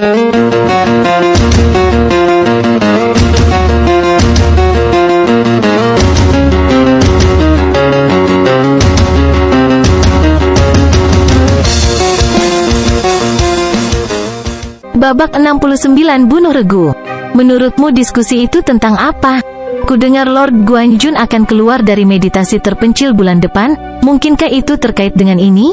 Babak 69 bunuh regu. Menurutmu diskusi itu tentang apa? Kudengar Lord Guan Jun akan keluar dari meditasi terpencil bulan depan, mungkinkah itu terkait dengan ini?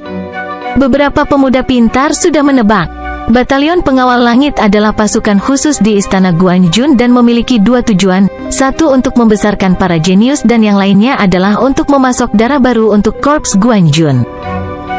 Beberapa pemuda pintar sudah menebak. Batalion Pengawal Langit adalah pasukan khusus di Istana Guan Jun dan memiliki dua tujuan, satu untuk membesarkan para jenius dan yang lainnya adalah untuk memasok darah baru untuk Korps Guan Jun.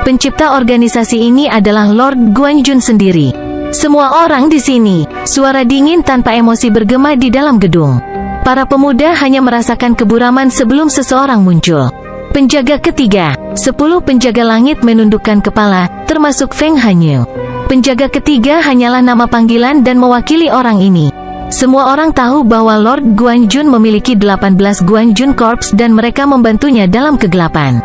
Pencipta organisasi ini adalah Lord Guan Jun sendiri. Semua orang di sini, suara dingin tanpa emosi bergema di dalam gedung. Para pemuda hanya merasakan keburaman sebelum seseorang muncul. Penjaga ketiga, 10 penjaga langit menundukkan kepala, termasuk Feng Hanyu. Penjaga ketiga hanyalah nama panggilan dan mewakili orang ini. Semua orang tahu bahwa Lord Guan Jun memiliki 18 Guan Jun Corps dan mereka membantunya dalam kegelapan.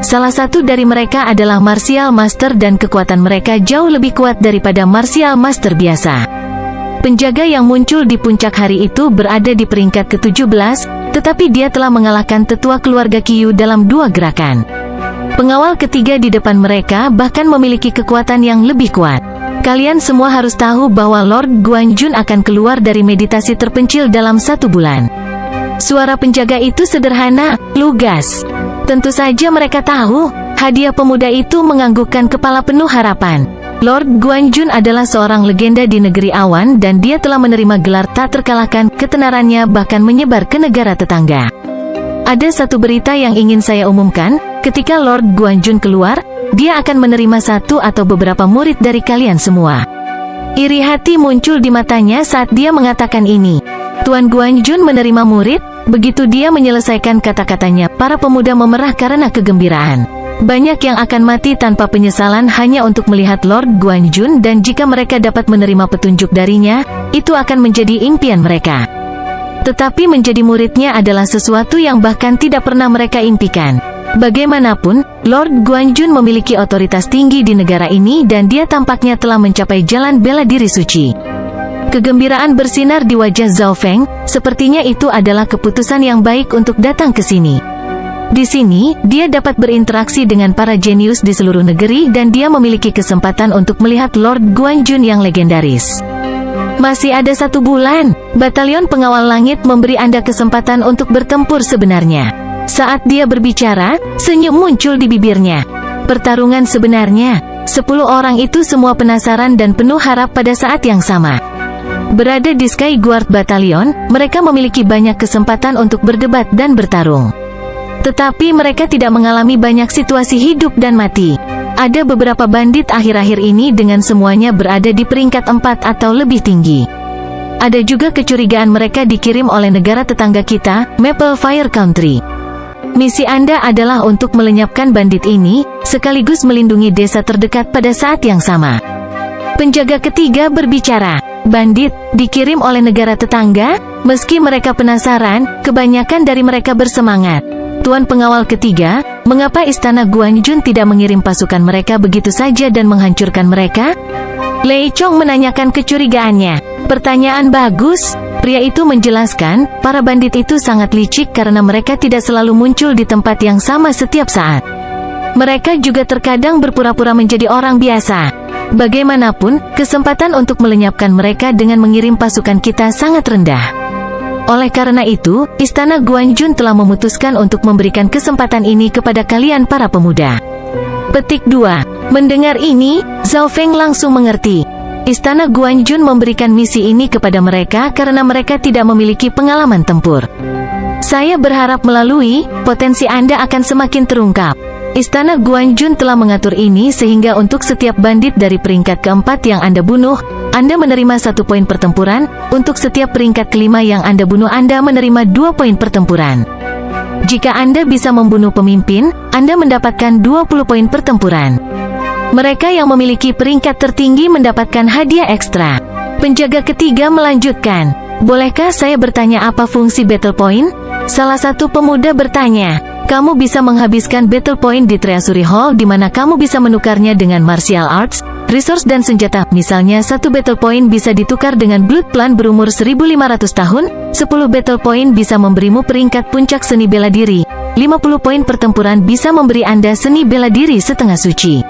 Salah satu dari mereka adalah Martial Master dan kekuatan mereka jauh lebih kuat daripada Martial Master biasa. Penjaga yang muncul di puncak hari itu berada di peringkat ke-17, tetapi dia telah mengalahkan tetua keluarga Qiu dalam 2 gerakan. Pengawal ketiga di depan mereka bahkan memiliki kekuatan yang lebih kuat. Kalian semua harus tahu bahwa Lord Guan Jun akan keluar dari meditasi terpencil dalam 1 bulan. Suara penjaga itu sederhana, lugas. Tentu saja mereka tahu, hadiah pemuda itu menganggukkan kepala penuh harapan. Lord Guan Jun adalah seorang legenda di negeri awan dan dia telah menerima gelar tak terkalahkan, ketenarannya bahkan menyebar ke negara tetangga. Ada satu berita yang ingin saya umumkan, ketika Lord Guan Jun keluar, dia akan menerima satu atau beberapa murid dari kalian semua. Iri hati muncul di matanya saat dia mengatakan ini. Tuan Guan Jun menerima murid. Begitu dia menyelesaikan kata-katanya, para pemuda memerah karena kegembiraan. Banyak yang akan mati tanpa penyesalan hanya untuk melihat Lord Guan Jun dan jika mereka dapat menerima petunjuk darinya, itu akan menjadi impian mereka. Tetapi menjadi muridnya adalah sesuatu yang bahkan tidak pernah mereka impikan. Bagaimanapun, Lord Guan Jun memiliki otoritas tinggi di negara ini dan dia tampaknya telah mencapai jalan bela diri suci. Kegembiraan bersinar di wajah Zhao Feng, sepertinya itu adalah keputusan yang baik untuk datang ke sini. Di sini, dia dapat berinteraksi dengan para jenius di seluruh negeri dan dia memiliki kesempatan untuk melihat Lord Guan Jun yang legendaris. Masih ada 1 bulan, Batalion Pengawal Langit memberi Anda kesempatan untuk bertempur sebenarnya. Saat dia berbicara, senyum muncul di bibirnya. Pertarungan sebenarnya, 10 orang itu semua penasaran dan penuh harap pada saat yang sama. Berada di Sky Guard Battalion, mereka memiliki banyak kesempatan untuk berdebat dan bertarung. Tetapi mereka tidak mengalami banyak situasi hidup dan mati. Ada beberapa bandit akhir-akhir ini dengan semuanya berada di peringkat 4 atau lebih tinggi. Ada juga kecurigaan mereka dikirim oleh negara tetangga kita, Maple Fire Country. Misi Anda adalah untuk melenyapkan bandit ini, sekaligus melindungi desa terdekat pada saat yang sama. Penjaga ketiga berbicara. Bandit, dikirim oleh negara tetangga? Meski mereka penasaran, kebanyakan dari mereka bersemangat. Tuan Pengawal ketiga, mengapa Istana Guan Jun tidak mengirim pasukan mereka begitu saja dan menghancurkan mereka? Lei Chong menanyakan kecurigaannya. Pertanyaan bagus. Pria itu menjelaskan, para bandit itu sangat licik karena mereka tidak selalu muncul di tempat yang sama setiap saat. Mereka juga terkadang berpura-pura menjadi orang biasa. Bagaimanapun, kesempatan untuk melenyapkan mereka dengan mengirim pasukan kita sangat rendah. Oleh karena itu, Istana Guan Jun telah memutuskan untuk memberikan kesempatan ini kepada kalian para pemuda. Petik 2. Mendengar ini, Zhao Feng langsung mengerti. Istana Guan Jun memberikan misi ini kepada mereka karena mereka tidak memiliki pengalaman tempur. Saya berharap melalui potensi Anda akan semakin terungkap. Istana Guan Jun telah mengatur ini sehingga untuk setiap bandit dari peringkat keempat yang Anda bunuh, Anda menerima 1 poin pertempuran, untuk setiap peringkat kelima yang Anda bunuh Anda menerima 2 poin pertempuran. Jika Anda bisa membunuh pemimpin, Anda mendapatkan 20 poin pertempuran. Mereka yang memiliki peringkat tertinggi mendapatkan hadiah ekstra. Penjaga ketiga melanjutkan, bolehkah saya bertanya apa fungsi battle point? Salah satu pemuda bertanya. Kamu bisa menghabiskan battle point di Treasury Hall di mana kamu bisa menukarnya dengan martial arts. resource dan senjata. Misalnya 1 battle point bisa ditukar dengan blood plant berumur 1500 tahun, 10 battle point bisa memberimu peringkat puncak seni bela diri, 50 poin pertempuran bisa memberi Anda seni bela diri setengah suci.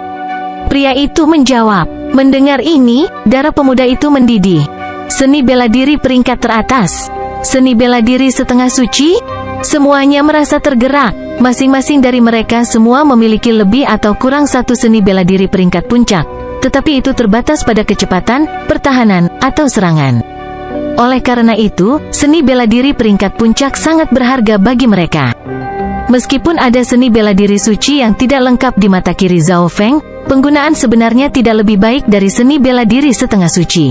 Pria itu menjawab. Mendengar ini, darah pemuda itu mendidih. Seni bela diri peringkat teratas. Seni bela diri setengah suci? Semuanya merasa tergerak. Masing-masing dari mereka semua memiliki lebih atau kurang satu seni bela diri peringkat puncak. Tetapi itu terbatas pada kecepatan, pertahanan, atau serangan. Oleh karena itu, seni bela diri peringkat puncak sangat berharga bagi mereka. Meskipun ada seni bela diri suci yang tidak lengkap di mata kiri Zhao Feng, penggunaan sebenarnya tidak lebih baik dari seni bela diri setengah suci.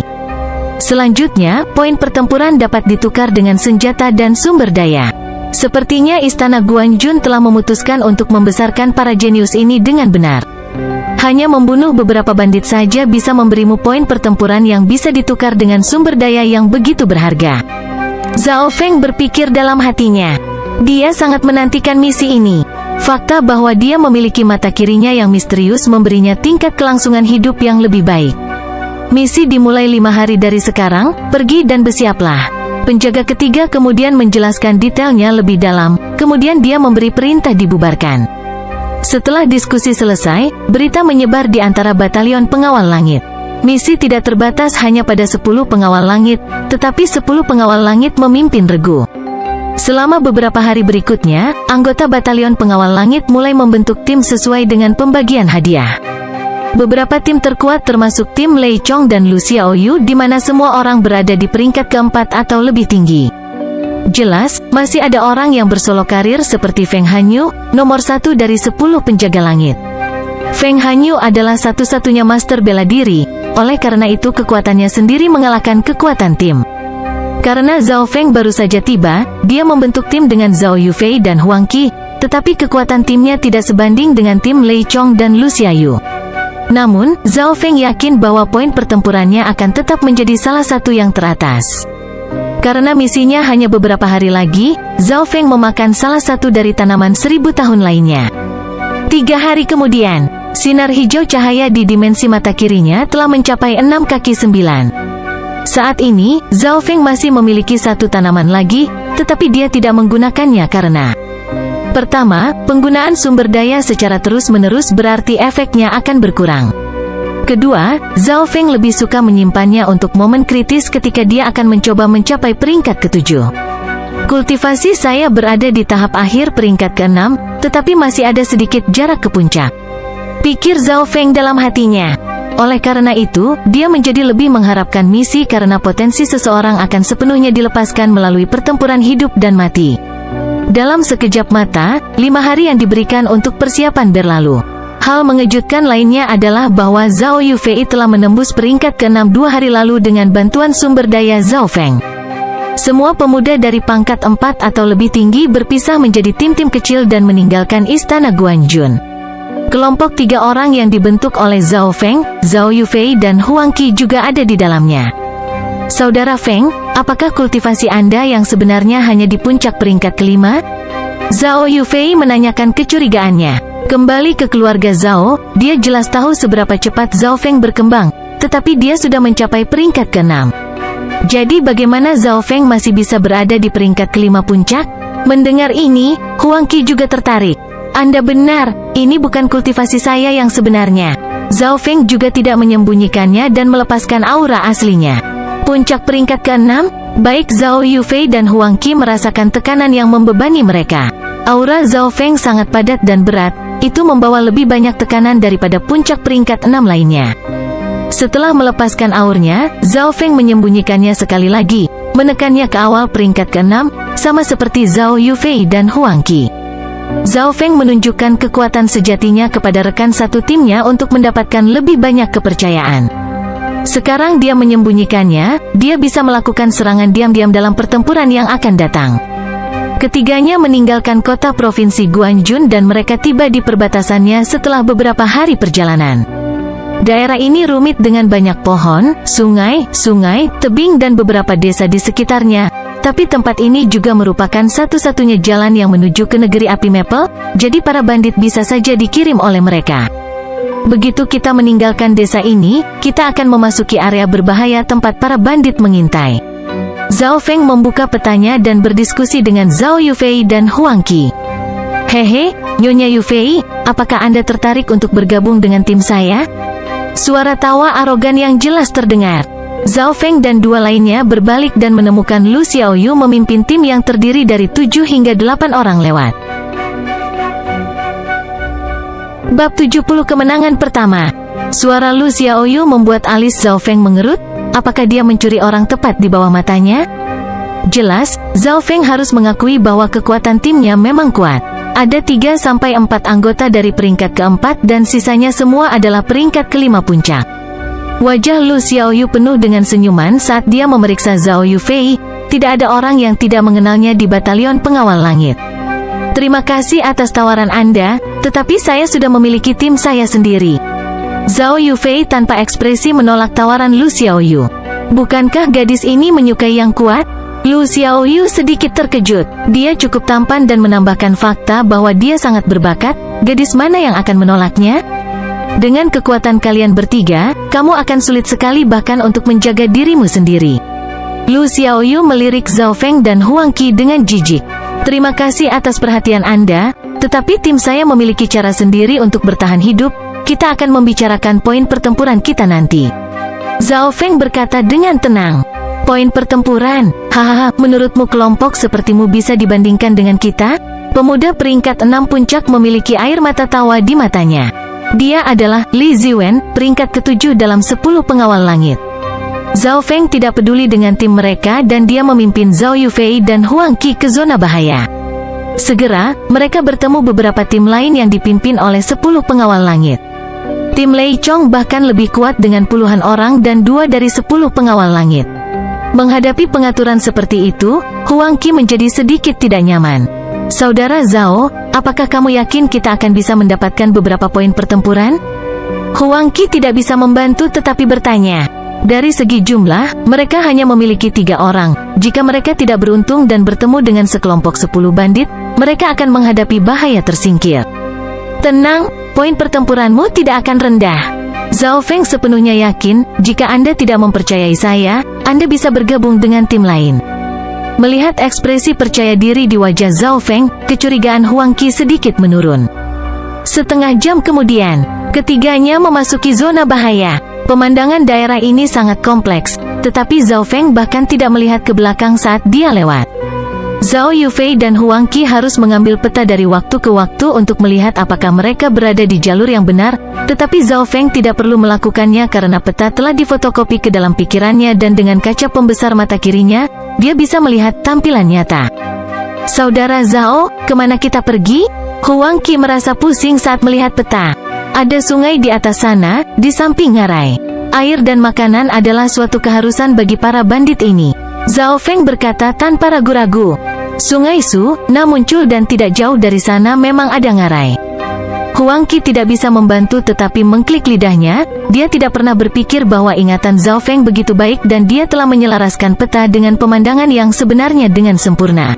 Selanjutnya, poin pertempuran dapat ditukar dengan senjata dan sumber daya. Sepertinya Istana Guanjun telah memutuskan untuk membesarkan para jenius ini dengan benar. Hanya membunuh beberapa bandit saja bisa memberimu poin pertempuran yang bisa ditukar dengan sumber daya yang begitu berharga. Zhao Feng berpikir dalam hatinya. Dia sangat menantikan misi ini. Fakta bahwa dia memiliki mata kirinya yang misterius memberinya tingkat kelangsungan hidup yang lebih baik. Misi dimulai 5 hari dari sekarang, pergi dan bersiaplah. Penjaga ketiga kemudian menjelaskan detailnya lebih dalam, kemudian dia memberi perintah dibubarkan. Setelah diskusi selesai, berita menyebar di antara batalion pengawal langit. Misi tidak terbatas hanya pada 10 pengawal langit, tetapi 10 pengawal langit memimpin regu. Selama beberapa hari berikutnya, anggota batalion pengawal langit mulai membentuk tim sesuai dengan pembagian hadiah. Beberapa tim terkuat termasuk tim Lei Chong dan Lu Xiaoyu di mana semua orang berada di peringkat keempat atau lebih tinggi. Jelas, masih ada orang yang bersolok karir seperti Feng Hanyu, nomor 1 dari 10 penjaga langit. Feng Hanyu adalah satu-satunya master bela diri, oleh karena itu kekuatannya sendiri mengalahkan kekuatan tim. Karena Zhao Feng baru saja tiba, dia membentuk tim dengan Zhao Yufei dan Huang Qi, tetapi kekuatan timnya tidak sebanding dengan tim Lei Chong dan Lu Xiaoyu. Namun, Zhao Feng yakin bahwa poin pertempurannya akan tetap menjadi salah satu yang teratas. Karena misinya hanya beberapa hari lagi, Zhao Feng memakan salah satu dari tanaman 1000 tahun lainnya. 3 hari kemudian, sinar hijau cahaya di dimensi mata kirinya telah mencapai 6 kaki 9. Saat ini, Zhao Feng masih memiliki satu tanaman lagi, tetapi dia tidak menggunakannya karena pertama, penggunaan sumber daya secara terus-menerus berarti efeknya akan berkurang. Kedua, Zhao Feng lebih suka menyimpannya untuk momen kritis ketika dia akan mencoba mencapai peringkat ke-7. Kultivasi saya berada di tahap akhir peringkat ke-6, tetapi masih ada sedikit jarak ke puncak. Pikir Zhao Feng dalam hatinya. Oleh karena itu, dia menjadi lebih mengharapkan misi karena potensi seseorang akan sepenuhnya dilepaskan melalui pertempuran hidup dan mati. Dalam sekejap mata, 5 hari yang diberikan untuk persiapan berlalu. Hal mengejutkan lainnya adalah bahwa Zhao Yufei telah menembus peringkat ke-6 2 hari lalu dengan bantuan sumber daya Zhao Feng. Semua pemuda dari pangkat 4 atau lebih tinggi berpisah menjadi tim-tim kecil dan meninggalkan Istana Guanjun. Kelompok 3 orang yang dibentuk oleh Zhao Feng, Zhao Yufei dan Huang Qi juga ada di dalamnya. Saudara Feng, apakah kultivasi Anda yang sebenarnya hanya di puncak peringkat ke-5? Zhao Yufei menanyakan kecurigaannya. Kembali ke keluarga Zhao, dia jelas tahu seberapa cepat Zhao Feng berkembang, tetapi dia sudah mencapai peringkat ke-6. Jadi bagaimana Zhao Feng masih bisa berada di peringkat ke-5 puncak? Mendengar ini, Huang Qi juga tertarik. Anda benar, ini bukan kultivasi saya yang sebenarnya. Zhao Feng juga tidak menyembunyikannya dan melepaskan aura aslinya. Puncak peringkat ke-6, baik Zhao Yufei dan Huang Qi merasakan tekanan yang membebani mereka. Aura Zhao Feng sangat padat dan berat, itu membawa lebih banyak tekanan daripada puncak peringkat 6 lainnya. Setelah melepaskan aurnya, Zhao Feng menyembunyikannya sekali lagi, menekannya ke awal peringkat ke-6, sama seperti Zhao Yufei dan Huang Qi. Zhao Feng menunjukkan kekuatan sejatinya kepada rekan satu timnya untuk mendapatkan lebih banyak kepercayaan. Sekarang dia menyembunyikannya, dia bisa melakukan serangan diam-diam dalam pertempuran yang akan datang. Ketiganya meninggalkan kota provinsi Guanjun dan mereka tiba di perbatasannya setelah beberapa hari perjalanan. Daerah ini rumit dengan banyak pohon, sungai, tebing dan beberapa desa di sekitarnya, tapi tempat ini juga merupakan satu-satunya jalan yang menuju ke negeri api Maple, jadi para bandit bisa saja dikirim oleh mereka. Begitu kita meninggalkan desa ini, kita akan memasuki area berbahaya tempat para bandit mengintai. Zhao Feng membuka petanya dan berdiskusi dengan Zhao Yufei dan Huang Qi. Hehe, Nyonya Yufei, apakah Anda tertarik untuk bergabung dengan tim saya? Suara tawa arogan yang jelas terdengar. Zhao Feng dan dua lainnya berbalik dan menemukan Lu Xiaoyu memimpin tim yang terdiri dari 7 hingga 8 orang lewat. Bab 70 kemenangan pertama. Suara Lu Xiaoyu membuat alis Zhao Feng mengerut. Apakah dia mencuri orang tepat di bawah matanya? Jelas, Zhao Feng harus mengakui bahwa kekuatan timnya memang kuat. Ada 3-4 anggota dari peringkat keempat dan sisanya semua adalah peringkat kelima puncak. Wajah Lu Xiaoyu penuh dengan senyuman saat dia memeriksa Zhao Yufei. Tidak ada orang yang tidak mengenalnya di batalion pengawal langit. Terima kasih atas tawaran Anda, tetapi saya sudah memiliki tim saya sendiri. Zhao Yufei tanpa ekspresi menolak tawaran Lu Xiaoyu. Bukankah gadis ini menyukai yang kuat? Lu Xiaoyu sedikit terkejut. Dia cukup tampan dan menambahkan fakta bahwa dia sangat berbakat. Gadis mana yang akan menolaknya? Dengan kekuatan kalian bertiga, kamu akan sulit sekali bahkan untuk menjaga dirimu sendiri. Lu Xiaoyu melirik Zhao Feng dan Huang Qi dengan jijik. Terima kasih atas perhatian Anda, tetapi tim saya memiliki cara sendiri untuk bertahan hidup. Kita akan membicarakan poin pertempuran kita nanti. Zhao Feng berkata dengan tenang. Poin pertempuran? Hahaha, menurutmu kelompok sepertimu bisa dibandingkan dengan kita? Pemuda peringkat 6 puncak memiliki air mata tawa di matanya. Dia adalah Li Ziwen, peringkat ke-7 dalam 10 pengawal langit. Zhao Feng tidak peduli dengan tim mereka dan dia memimpin Zhao Yufei dan Huang Qi ke zona bahaya. Segera, mereka bertemu beberapa tim lain yang dipimpin oleh 10 pengawal langit. Tim Lei Chong bahkan lebih kuat dengan puluhan orang dan 2 dari 10 pengawal langit. Menghadapi pengaturan seperti itu, Huang Qi menjadi sedikit tidak nyaman. Saudara Zhao, apakah kamu yakin kita akan bisa mendapatkan beberapa poin pertempuran? Huang Qi tidak bisa membantu tetapi bertanya. Dari segi jumlah, mereka hanya memiliki 3 orang. Jika mereka tidak beruntung dan bertemu dengan sekelompok 10 bandit, mereka akan menghadapi bahaya tersingkir. Tenang, poin pertempuranmu tidak akan rendah. Zhao Feng sepenuhnya yakin, jika Anda tidak mempercayai saya, Anda bisa bergabung dengan tim lain. Melihat ekspresi percaya diri di wajah Zhao Feng, kecurigaan Huang Qi sedikit menurun. Setengah jam kemudian, ketiganya memasuki zona bahaya. Pemandangan daerah ini sangat kompleks, tetapi Zhao Feng bahkan tidak melihat ke belakang saat dia lewat. Zhao Yufei dan Huang Qi harus mengambil peta dari waktu ke waktu untuk melihat apakah mereka berada di jalur yang benar, tetapi Zhao Feng tidak perlu melakukannya karena peta telah difotokopi ke dalam pikirannya dan dengan kaca pembesar mata kirinya, dia bisa melihat tampilan nyata. Saudara Zhao, kemana kita pergi? Huang Qi merasa pusing saat melihat peta. Ada sungai di atas sana, di samping ngarai. Air dan makanan adalah suatu keharusan bagi para bandit ini. Zhao Feng berkata tanpa ragu-ragu. Sungai Su, muncul dan tidak jauh dari sana memang ada ngarai. Huang Qi tidak bisa membantu tetapi mengklik lidahnya. Dia tidak pernah berpikir bahwa ingatan Zhao Feng begitu baik dan dia telah menyelaraskan peta dengan pemandangan yang sebenarnya dengan sempurna.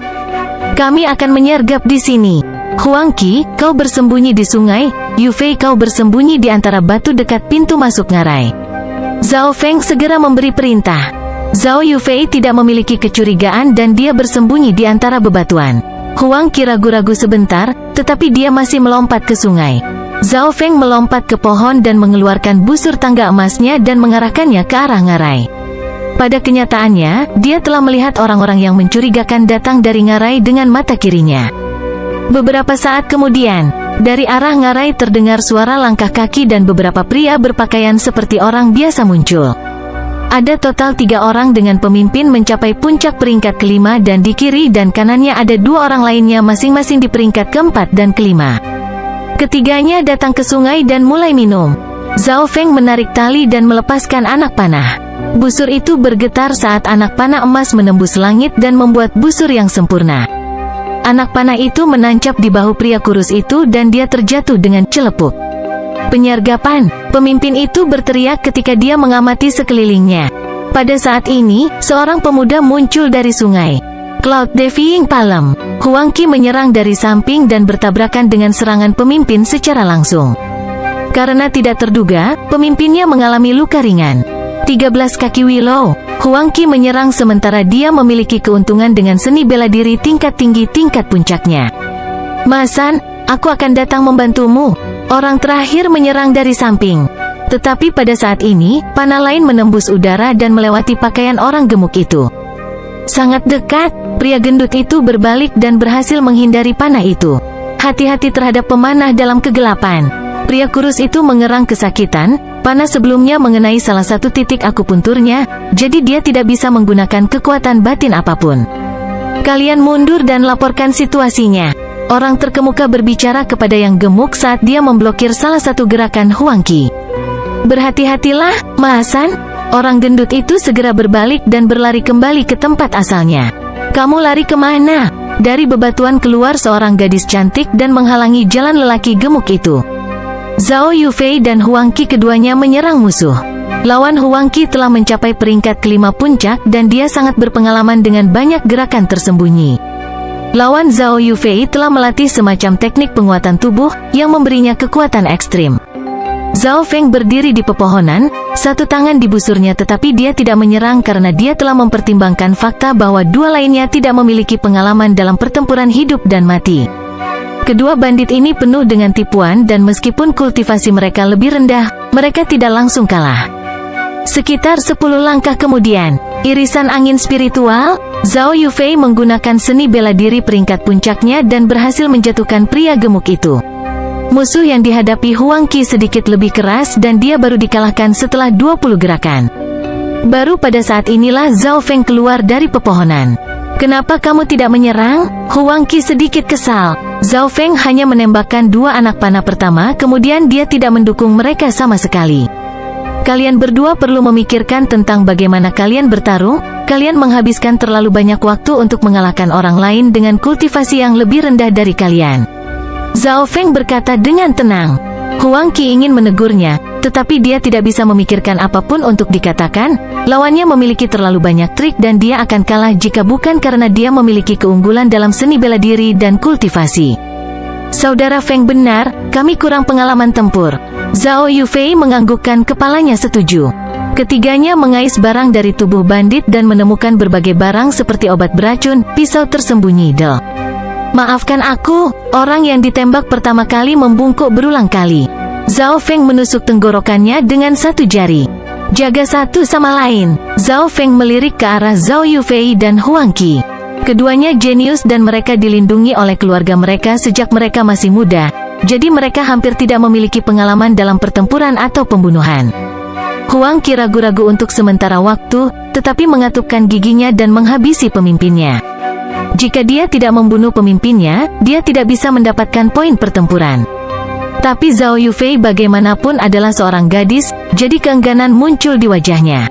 Kami akan menyergap di sini. Huang Qi, kau bersembunyi di sungai. Yufei, kau bersembunyi di antara batu dekat pintu masuk ngarai. Zhao Feng segera memberi perintah. Zhao Yufei tidak memiliki kecurigaan dan dia bersembunyi di antara bebatuan. Huang Qi ragu-ragu sebentar, tetapi dia masih melompat ke sungai. Zhao Feng melompat ke pohon dan mengeluarkan busur tangga emasnya dan mengarahkannya ke arah ngarai. Pada kenyataannya, dia telah melihat orang-orang yang mencurigakan datang dari ngarai dengan mata kirinya. Beberapa saat kemudian, dari arah ngarai terdengar suara langkah kaki dan beberapa pria berpakaian seperti orang biasa muncul. Ada total 3 orang dengan pemimpin mencapai puncak peringkat kelima dan di kiri dan kanannya ada 2 orang lainnya masing-masing di peringkat keempat dan kelima. Ketiganya datang ke sungai dan mulai minum. Zhao Feng menarik tali dan melepaskan anak panah. Busur itu bergetar saat anak panah emas menembus langit dan membuat busur yang sempurna. Anak panah itu menancap di bahu pria kurus itu dan dia terjatuh dengan celepuk. Penyergapan, pemimpin itu berteriak ketika dia mengamati sekelilingnya. Pada saat ini, seorang pemuda muncul dari sungai. Cloud Defying Palm. Huang Qi menyerang dari samping dan bertabrakan dengan serangan pemimpin secara langsung. Karena tidak terduga, pemimpinnya mengalami luka ringan. 13 kaki Willow, Huang Qi menyerang sementara dia memiliki keuntungan dengan seni bela diri tingkat tinggi tingkat puncaknya. Ma San, aku akan datang membantumu. Orang terakhir menyerang dari samping. Tetapi pada saat ini, panah lain menembus udara dan melewati pakaian orang gemuk itu. Sangat dekat, pria gendut itu berbalik dan berhasil menghindari panah itu. Hati-hati terhadap pemanah dalam kegelapan. Pria kurus itu mengerang kesakitan, panah sebelumnya mengenai salah satu titik akupunturnya, jadi dia tidak bisa menggunakan kekuatan batin apapun. Kalian mundur dan laporkan situasinya. Orang terkemuka berbicara kepada yang gemuk saat dia memblokir salah satu gerakan Huang Qi. Berhati-hatilah, Ma San. Orang gendut itu segera berbalik dan berlari kembali ke tempat asalnya. Kamu lari kemana? Dari bebatuan keluar seorang gadis cantik dan menghalangi jalan lelaki gemuk itu. Zhao Yufei dan Huang Qi keduanya menyerang musuh. Lawan Huang Qi telah mencapai peringkat kelima puncak dan dia sangat berpengalaman dengan banyak gerakan tersembunyi. Lawan Zhao Yufei telah melatih semacam teknik penguatan tubuh yang memberinya kekuatan ekstrim. Zhao Feng berdiri di pepohonan, satu tangan di busurnya tetapi dia tidak menyerang karena dia telah mempertimbangkan fakta bahwa dua lainnya tidak memiliki pengalaman dalam pertempuran hidup dan mati. Kedua bandit ini penuh dengan tipuan dan meskipun kultivasi mereka lebih rendah, mereka tidak langsung kalah. Sekitar 10 langkah kemudian, irisan angin spiritual, Zhao Yufei menggunakan seni bela diri peringkat puncaknya dan berhasil menjatuhkan pria gemuk itu. Musuh yang dihadapi Huang Qi sedikit lebih keras dan dia baru dikalahkan setelah 20 gerakan. Baru pada saat inilah Zhao Feng keluar dari pepohonan. Kenapa kamu tidak menyerang? Huang Qi sedikit kesal. Zhao Feng hanya menembakkan dua anak panah pertama, kemudian dia tidak mendukung mereka sama sekali. Kalian berdua perlu memikirkan tentang bagaimana kalian bertarung. Kalian menghabiskan terlalu banyak waktu untuk mengalahkan orang lain dengan kultivasi yang lebih rendah dari kalian. Zhao Feng berkata dengan tenang. Huang Qi ingin menegurnya, tetapi dia tidak bisa memikirkan apapun untuk dikatakan. Lawannya memiliki terlalu banyak trik dan dia akan kalah jika bukan karena dia memiliki keunggulan dalam seni bela diri dan kultivasi. Saudara Feng benar, kami kurang pengalaman tempur. Zhao Yufei menganggukkan kepalanya setuju. Ketiganya mengais barang dari tubuh bandit dan menemukan berbagai barang seperti obat beracun, pisau tersembunyi. Maafkan aku, orang yang ditembak pertama kali membungkuk berulang kali. Zhao Feng menusuk tenggorokannya dengan satu jari. Jaga satu sama lain. Zhao Feng melirik ke arah Zhao Yufei dan Huang Qi. Keduanya jenius dan mereka dilindungi oleh keluarga mereka sejak mereka masih muda, jadi mereka hampir tidak memiliki pengalaman dalam pertempuran atau pembunuhan. Huang Qi ragu-ragu untuk sementara waktu, tetapi mengatupkan giginya dan menghabisi pemimpinnya. Jika dia tidak membunuh pemimpinnya, dia tidak bisa mendapatkan poin pertempuran. Tapi Zhao Yufei bagaimanapun adalah seorang gadis, jadi keengganan muncul di wajahnya.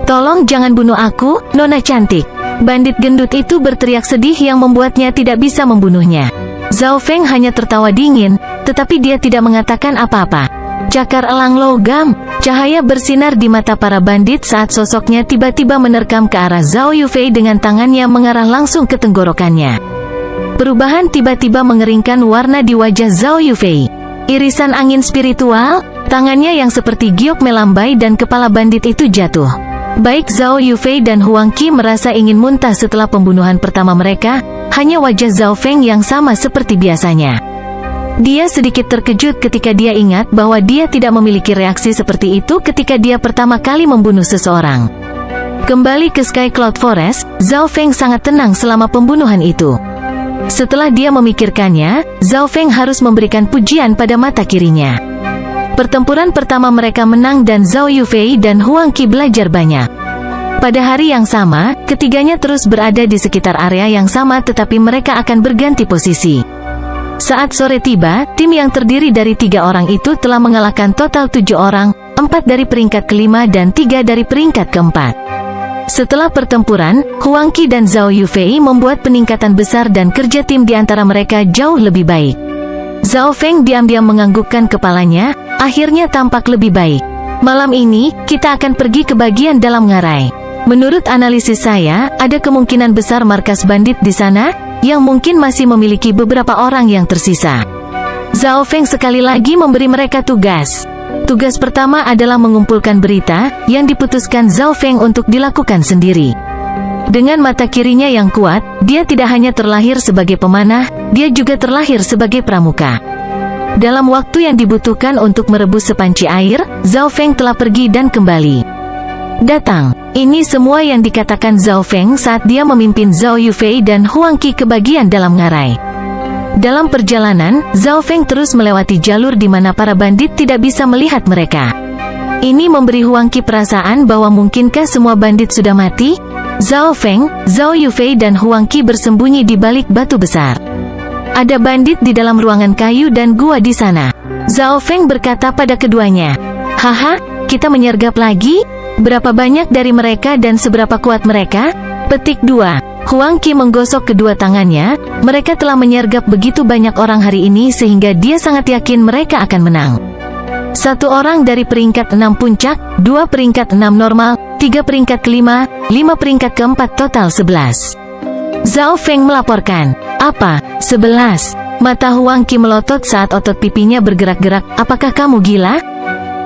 Tolong jangan bunuh aku, Nona cantik. Bandit gendut itu berteriak sedih yang membuatnya tidak bisa membunuhnya. Zhao Feng hanya tertawa dingin, tetapi dia tidak mengatakan apa-apa. Cakar elang logam, cahaya bersinar di mata para bandit saat sosoknya tiba-tiba menerkam ke arah Zhao Yufei dengan tangannya mengarah langsung ke tenggorokannya. Perubahan tiba-tiba mengeringkan warna di wajah Zhao Yufei. Irisan angin spiritual, tangannya yang seperti giok melambai dan kepala bandit itu jatuh. Baik Zhao Yufei dan Huang Qi merasa ingin muntah setelah pembunuhan pertama mereka, hanya wajah Zhao Feng yang sama seperti biasanya. Dia sedikit terkejut ketika dia ingat bahwa dia tidak memiliki reaksi seperti itu ketika dia pertama kali membunuh seseorang. Kembali ke Sky Cloud Forest, Zhao Feng sangat tenang selama pembunuhan itu. Setelah dia memikirkannya, Zhao Feng harus memberikan pujian pada mata kirinya. Pertempuran pertama mereka menang dan Zhao Yufei dan Huang Qi belajar banyak. Pada hari yang sama, ketiganya terus berada di sekitar area yang sama tetapi mereka akan berganti posisi. Saat sore tiba, tim yang terdiri dari 3 orang itu telah mengalahkan total 7 orang, 4 dari peringkat kelima dan 3 dari peringkat keempat. Setelah pertempuran, Huang Qi dan Zhao Yufei membuat peningkatan besar dan kerja tim di antara mereka jauh lebih baik. Zhao Feng diam-diam menganggukkan kepalanya, akhirnya tampak lebih baik. Malam ini, kita akan pergi ke bagian dalam ngarai. Menurut analisis saya, ada kemungkinan besar markas bandit di sana, yang mungkin masih memiliki beberapa orang yang tersisa. Zhao Feng sekali lagi memberi mereka tugas. Tugas pertama adalah mengumpulkan berita yang diputuskan Zhao Feng untuk dilakukan sendiri. Dengan mata kirinya yang kuat, dia tidak hanya terlahir sebagai pemanah, dia juga terlahir sebagai pramuka. Dalam waktu yang dibutuhkan untuk merebus sepanci air, Zhao Feng telah pergi dan kembali datang. Ini semua yang dikatakan Zhao Feng saat dia memimpin Zhao Yufei dan Huang Qi ke bagian dalam ngarai. Dalam perjalanan, Zhao Feng terus melewati jalur di mana para bandit tidak bisa melihat mereka. Ini memberi Huang Qi perasaan bahwa mungkinkah semua bandit sudah mati? Zhao Feng, Zhao Yufei dan Huang Qi bersembunyi di balik batu besar. Ada bandit di dalam ruangan kayu dan gua di sana. Zhao Feng berkata pada keduanya, "Haha, kita menyergap lagi? Berapa banyak dari mereka dan seberapa kuat mereka?" Petik 2. Huang Qi menggosok kedua tangannya. Mereka telah menyergap begitu banyak orang hari ini sehingga dia sangat yakin mereka akan menang. 1 orang dari peringkat 6 puncak, 2 peringkat 6 normal, 3 peringkat kelima, 5 peringkat keempat, total 11. Zhao Feng melaporkan. "Apa? 11? Mata Huang Qi melotot saat otot pipinya bergerak-gerak. "Apakah kamu gila?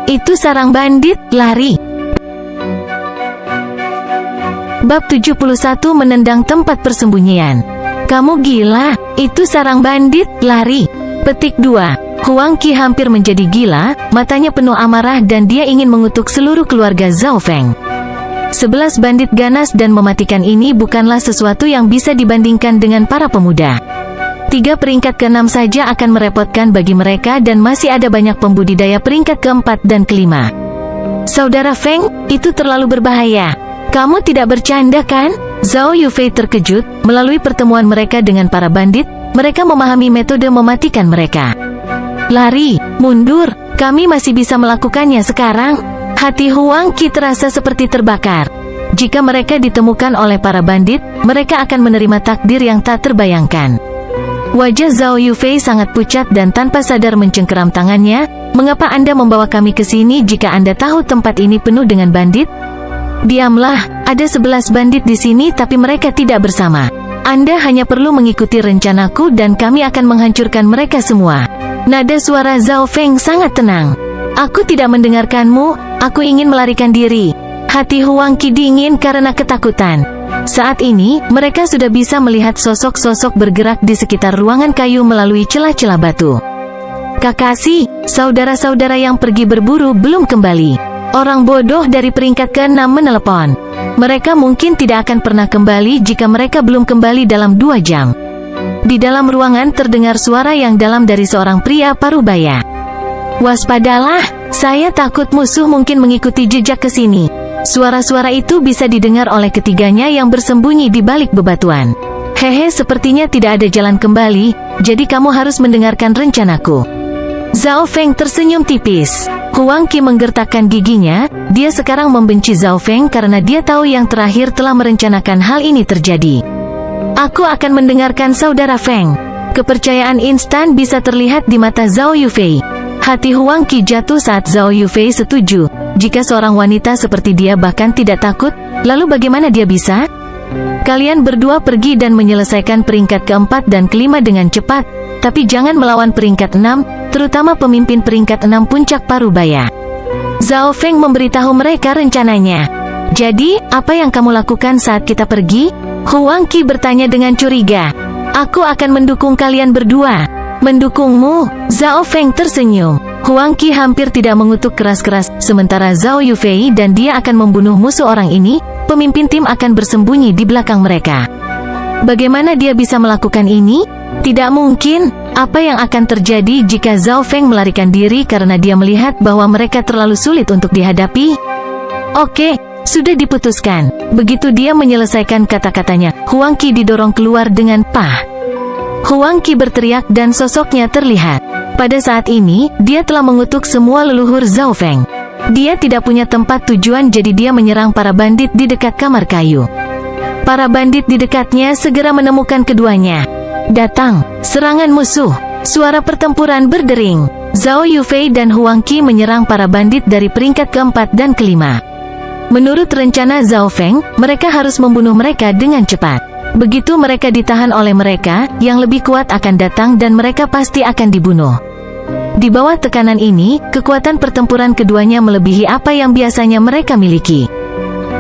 Itu sarang bandit, lari!" Bab 71 menendang tempat persembunyian. "Kamu gila, itu sarang bandit, lari!" Petik 2. Huang Qi hampir menjadi gila, matanya penuh amarah dan dia ingin mengutuk seluruh keluarga Zhao Feng. 11 bandit ganas dan mematikan ini bukanlah sesuatu yang bisa dibandingkan dengan para pemuda. 3 peringkat ke-6 saja akan merepotkan bagi mereka dan masih ada banyak pembudidaya peringkat ke-4 dan ke-5. "Saudara Feng, itu terlalu berbahaya. Kamu tidak bercanda kan?" Zhao Yufei terkejut. Melalui pertemuan mereka dengan para bandit, mereka memahami metode mematikan mereka. "Lari, mundur, kami masih bisa melakukannya sekarang." Hati Huang Qi terasa seperti terbakar. Jika mereka ditemukan oleh para bandit, mereka akan menerima takdir yang tak terbayangkan. Wajah Zhao Yufei sangat pucat dan tanpa sadar mencengkeram tangannya. "Mengapa Anda membawa kami ke sini jika Anda tahu tempat ini penuh dengan bandit?" "Diamlah, ada 11 bandit di sini tapi mereka tidak bersama. Anda hanya perlu mengikuti rencanaku dan kami akan menghancurkan mereka semua." Nada suara Zhao Feng sangat tenang. "Aku tidak mendengarkanmu, aku ingin melarikan diri." Hati Huang Qi dingin karena ketakutan. Saat ini, mereka sudah bisa melihat sosok-sosok bergerak di sekitar ruangan kayu melalui celah-celah batu. "Kakashi, saudara-saudara yang pergi berburu belum kembali." Orang bodoh dari peringkat ke-6 menelepon. Mereka mungkin tidak akan pernah kembali jika mereka belum kembali dalam 2 jam. Di dalam ruangan terdengar suara yang dalam dari seorang pria parubaya. "Waspadalah, saya takut musuh mungkin mengikuti jejak ke sini." Suara-suara itu bisa didengar oleh ketiganya yang bersembunyi di balik bebatuan. "Hehe, sepertinya tidak ada jalan kembali, jadi kamu harus mendengarkan rencanaku." Zhao Feng tersenyum tipis. Huang Qi menggertakkan giginya. Dia sekarang membenci Zhao Feng karena dia tahu yang terakhir telah merencanakan hal ini terjadi. "Aku akan mendengarkan saudara Feng." Kepercayaan instan bisa terlihat di mata Zhao Yufei. Hati Huang Qi jatuh saat Zhao Yufei setuju. Jika seorang wanita seperti dia bahkan tidak takut, lalu bagaimana dia bisa? "Kalian berdua pergi dan menyelesaikan peringkat ke-4 dan ke-5 dengan cepat, tapi jangan melawan peringkat 6, terutama pemimpin peringkat 6 puncak parubaya." Zhao Feng memberitahu mereka rencananya. "Jadi, apa yang kamu lakukan saat kita pergi?" Huang Qi bertanya dengan curiga. "Aku akan mendukung kalian berdua." "Mendukungmu?" Zhao Feng tersenyum. Huang Qi hampir tidak mengutuk keras-keras, sementara Zhao Yufei dan dia akan membunuh musuh orang ini, pemimpin tim akan bersembunyi di belakang mereka. Bagaimana dia bisa melakukan ini? Tidak mungkin. Apa yang akan terjadi jika Zhao Feng melarikan diri karena dia melihat bahwa mereka terlalu sulit untuk dihadapi? "Oke, sudah diputuskan." Begitu dia menyelesaikan kata-katanya, Huang Qi didorong keluar dengan pah. Huang Qi berteriak dan sosoknya terlihat. Pada saat ini, dia telah mengutuk semua leluhur Zhao Feng. Dia tidak punya tempat tujuan jadi dia menyerang para bandit di dekat kamar kayu. Para bandit di dekatnya segera menemukan keduanya. "Datang, serangan musuh." Suara pertempuran berdering. Zhao Yufei dan Huang Qi menyerang para bandit dari peringkat ke-4 dan ke-5. Menurut rencana Zhao Feng, mereka harus membunuh mereka dengan cepat. Begitu mereka ditahan oleh mereka, yang lebih kuat akan datang dan mereka pasti akan dibunuh. Di bawah tekanan ini, kekuatan pertempuran keduanya melebihi apa yang biasanya mereka miliki.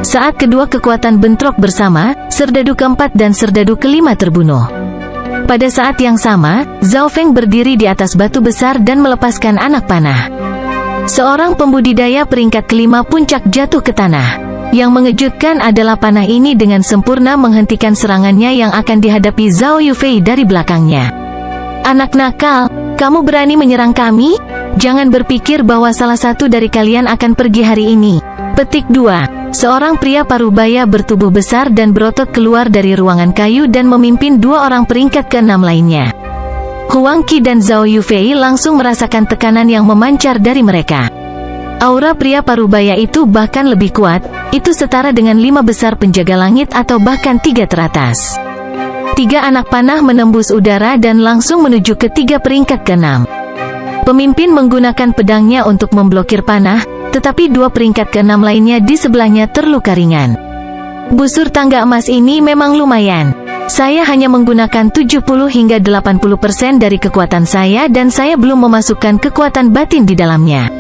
Saat kedua kekuatan bentrok bersama, serdadu keempat dan serdadu kelima terbunuh. Pada saat yang sama, Zhao Feng berdiri di atas batu besar dan melepaskan anak panah. Seorang pembudidaya peringkat kelima puncak jatuh ke tanah. Yang mengejutkan adalah panah ini dengan sempurna menghentikan serangannya yang akan dihadapi Zhao Yufei dari belakangnya. Anak nakal, kamu berani menyerang kami? Jangan berpikir bahwa salah satu dari kalian akan pergi hari ini. Petik 2. Seorang pria parubaya bertubuh besar dan berotot keluar dari ruangan kayu dan memimpin dua orang peringkat ke-6 lainnya. Huang Qi dan Zhao Yufei langsung merasakan tekanan yang memancar dari mereka. Aura pria parubaya itu bahkan lebih kuat, itu setara dengan 5 besar penjaga langit atau bahkan 3 teratas. 3 anak panah menembus udara dan langsung menuju ke 3 peringkat ke-6. Pemimpin menggunakan pedangnya untuk memblokir panah, tetapi 2 peringkat ke-6 lainnya di sebelahnya terluka ringan. Busur tangga emas ini memang lumayan. Saya hanya menggunakan 70 hingga 80% dari kekuatan saya dan saya belum memasukkan kekuatan batin di dalamnya.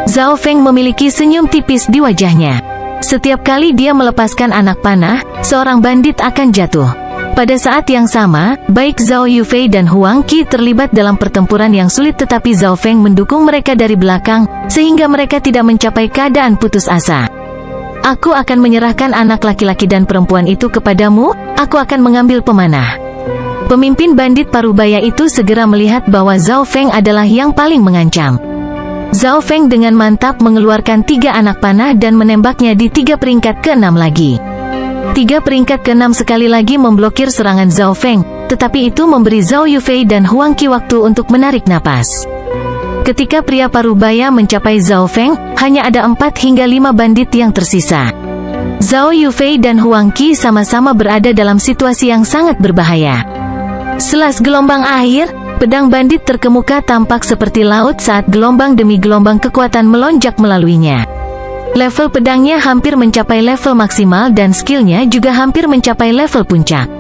Zhao Feng memiliki senyum tipis di wajahnya. Setiap kali dia melepaskan anak panah, seorang bandit akan jatuh. Pada saat yang sama, baik Zhao Yufei dan Huang Qi terlibat dalam pertempuran yang sulit tetapi Zhao Feng mendukung mereka dari belakang, sehingga mereka tidak mencapai keadaan putus asa. Aku akan menyerahkan anak laki-laki dan perempuan itu kepadamu, aku akan mengambil pemanah. Pemimpin bandit parubaya itu segera melihat bahwa Zhao Feng adalah yang paling mengancam. Zhao Feng dengan mantap mengeluarkan 3 anak panah dan menembaknya di 3 peringkat ke-6 lagi. 3 peringkat ke-6 sekali lagi memblokir serangan Zhao Feng, tetapi itu memberi Zhao Yufei dan Huang Qi waktu untuk menarik napas. Ketika pria parubaya mencapai Zhao Feng, hanya ada 4 hingga 5 bandit yang tersisa. Zhao Yufei dan Huang Qi sama-sama berada dalam situasi yang sangat berbahaya. Selas gelombang air, pedang bandit terkemuka tampak seperti laut saat gelombang demi gelombang kekuatan melonjak melaluinya. Level pedangnya hampir mencapai level maksimal dan skillnya juga hampir mencapai level puncak.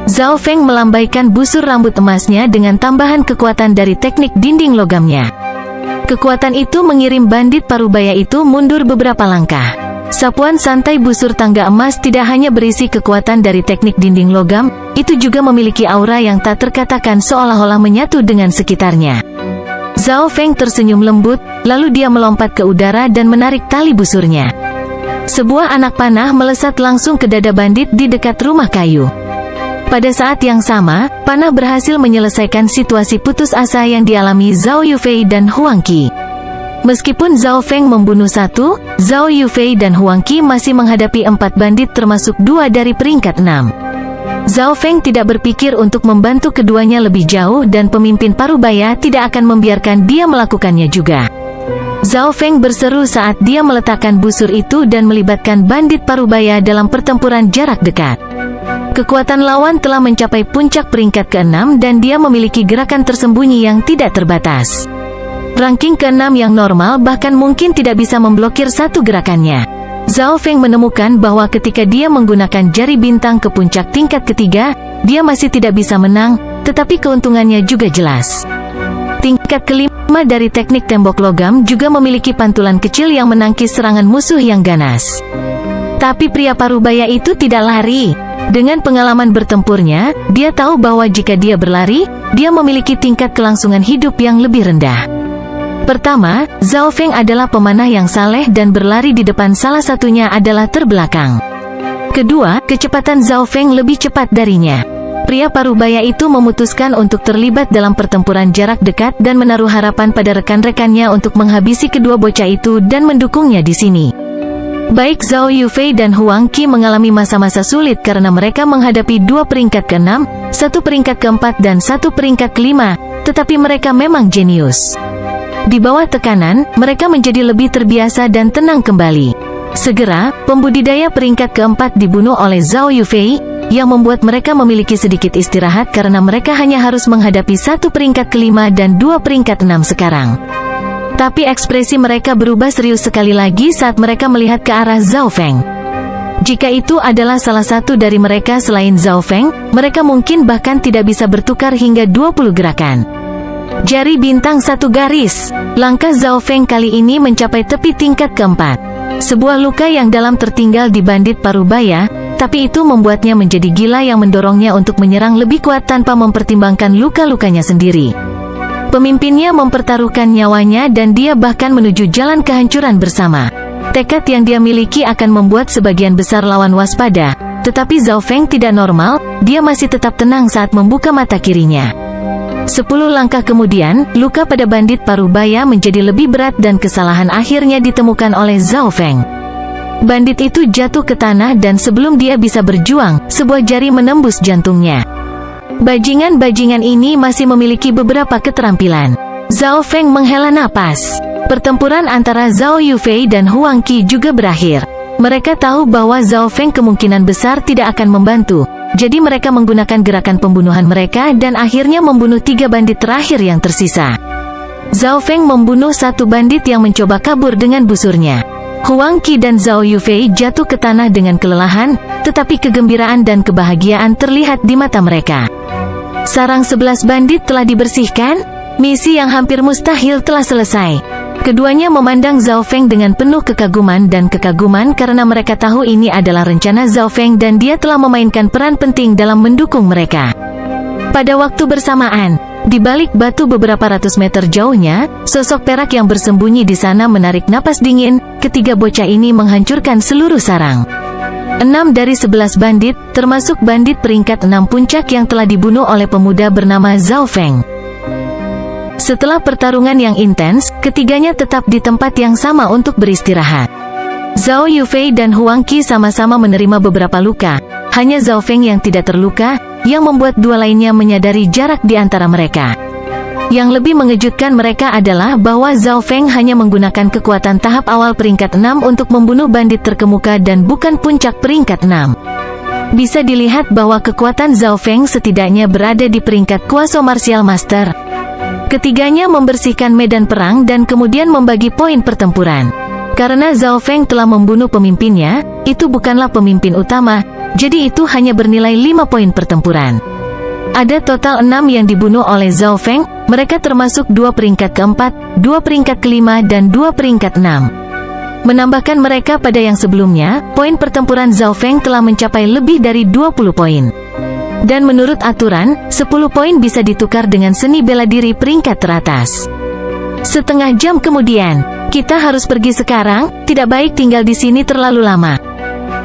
Zhao Feng melambaikan busur rambut emasnya dengan tambahan kekuatan dari teknik dinding logamnya. Kekuatan itu mengirim bandit parubaya itu mundur beberapa langkah. Sapuan santai busur tangga emas tidak hanya berisi kekuatan dari teknik dinding logam, itu juga memiliki aura yang tak terkatakan seolah-olah menyatu dengan sekitarnya. Zhao Feng tersenyum lembut, lalu dia melompat ke udara dan menarik tali busurnya. Sebuah anak panah melesat langsung ke dada bandit di dekat rumah kayu. Pada saat yang sama, panah berhasil menyelesaikan situasi putus asa yang dialami Zhao Yufei dan Huang Qi. Meskipun Zhao Feng membunuh 1, Zhao Yufei dan Huang Qi masih menghadapi 4 bandit termasuk 2 dari peringkat 6. Zhao Feng tidak berpikir untuk membantu keduanya lebih jauh dan pemimpin parubaya tidak akan membiarkan dia melakukannya juga. Zhao Feng berseru saat dia meletakkan busur itu dan melibatkan bandit parubaya dalam pertempuran jarak dekat. Kekuatan lawan telah mencapai puncak peringkat ke-6 dan dia memiliki gerakan tersembunyi yang tidak terbatas. Ranking ke-6 yang normal bahkan mungkin tidak bisa memblokir satu gerakannya. Zhao Feng menemukan bahwa ketika dia menggunakan jari bintang ke puncak tingkat ketiga, dia masih tidak bisa menang, tetapi keuntungannya juga jelas. Tingkat kelima dari teknik tembok logam juga memiliki pantulan kecil yang menangkis serangan musuh yang ganas. Tapi pria parubaya itu tidak lari. Dengan pengalaman bertempurnya, dia tahu bahwa jika dia berlari, dia memiliki tingkat kelangsungan hidup yang lebih rendah. Pertama, Zhao Feng adalah pemanah yang saleh dan berlari di depan salah satunya adalah terbelakang. Kedua, kecepatan Zhao Feng lebih cepat darinya. Pria parubaya itu memutuskan untuk terlibat dalam pertempuran jarak dekat dan menaruh harapan pada rekan-rekannya untuk menghabisi kedua bocah itu dan mendukungnya di sini. Baik Zhao Yufei dan Huang Qi mengalami masa-masa sulit karena mereka menghadapi 2 peringkat ke-6, 1 peringkat ke-4 dan 1 peringkat ke-5, tetapi mereka memang jenius. Di bawah tekanan, mereka menjadi lebih terbiasa dan tenang kembali. Segera, pembudidaya peringkat ke-4 dibunuh oleh Zhao Yufei, yang membuat mereka memiliki sedikit istirahat karena mereka hanya harus menghadapi 1 peringkat ke-5 dan 2 peringkat 6 sekarang. Tapi ekspresi mereka berubah serius sekali lagi saat mereka melihat ke arah Zhao Feng. Jika itu adalah salah satu dari mereka selain Zhao Feng, mereka mungkin bahkan tidak bisa bertukar hingga 20 gerakan. Jari bintang satu garis. Langkah Zhao Feng kali ini mencapai tepi tingkat keempat. Sebuah luka yang dalam tertinggal di bandit Parubaya, tapi itu membuatnya menjadi gila yang mendorongnya untuk menyerang lebih kuat tanpa mempertimbangkan luka-lukanya sendiri. Pemimpinnya mempertaruhkan nyawanya dan dia bahkan menuju jalan kehancuran bersama. Tekad yang dia miliki akan membuat sebagian besar lawan waspada, tetapi Zhao Feng tidak normal, dia masih tetap tenang saat membuka mata kirinya. 10 langkah kemudian, luka pada bandit Parubaya menjadi lebih berat dan kesalahan akhirnya ditemukan oleh Zhao Feng. Bandit itu jatuh ke tanah dan sebelum dia bisa berjuang, sebuah jari menembus jantungnya. Bajingan-bajingan ini masih memiliki beberapa keterampilan. Zhao Feng menghela napas. Pertempuran antara Zhao Yufei dan Huang Qi juga berakhir. Mereka tahu bahwa Zhao Feng kemungkinan besar tidak akan membantu. Jadi mereka menggunakan gerakan pembunuhan mereka dan akhirnya membunuh 3 bandit terakhir yang tersisa. Zhao Feng membunuh 1 bandit yang mencoba kabur dengan busurnya. Huang Qi dan Zhao Yufei jatuh ke tanah dengan kelelahan, tetapi kegembiraan dan kebahagiaan terlihat di mata mereka. Sarang 11 bandit telah dibersihkan, misi yang hampir mustahil telah selesai. Keduanya memandang Zhao Feng dengan penuh kekaguman karena mereka tahu ini adalah rencana Zhao Feng dan dia telah memainkan peran penting dalam mendukung mereka. Pada waktu bersamaan, di balik batu beberapa ratus meter jauhnya, sosok perak yang bersembunyi di sana menarik napas dingin. Ketiga bocah ini menghancurkan seluruh sarang. 6 dari 11 bandit, termasuk bandit peringkat 6 puncak yang telah dibunuh oleh pemuda bernama Zhao Feng. Setelah pertarungan yang intens, ketiganya tetap di tempat yang sama untuk beristirahat. Zhao Yufei dan Huang Qi sama-sama menerima beberapa luka. Hanya Zhao Feng yang tidak terluka, yang membuat 2 lainnya menyadari jarak di antara mereka. Yang lebih mengejutkan mereka adalah bahwa Zhao Feng hanya menggunakan kekuatan tahap awal peringkat 6 untuk membunuh bandit terkemuka dan bukan puncak peringkat 6. Bisa dilihat bahwa kekuatan Zhao Feng setidaknya berada di peringkat kuasa martial master. Ketiganya membersihkan medan perang dan kemudian membagi poin pertempuran. Karena Zhao Feng telah membunuh pemimpinnya, itu bukanlah pemimpin utama, jadi itu hanya bernilai 5 poin pertempuran. Ada total 6 yang dibunuh oleh Zhao Feng, mereka termasuk 2 peringkat keempat, 2 peringkat kelima dan 2 peringkat 6. Menambahkan mereka pada yang sebelumnya, poin pertempuran Zhao Feng telah mencapai lebih dari 20 poin. Dan menurut aturan, 10 poin bisa ditukar dengan seni bela diri peringkat teratas. Setengah jam kemudian, kita harus pergi sekarang, tidak baik tinggal di sini terlalu lama.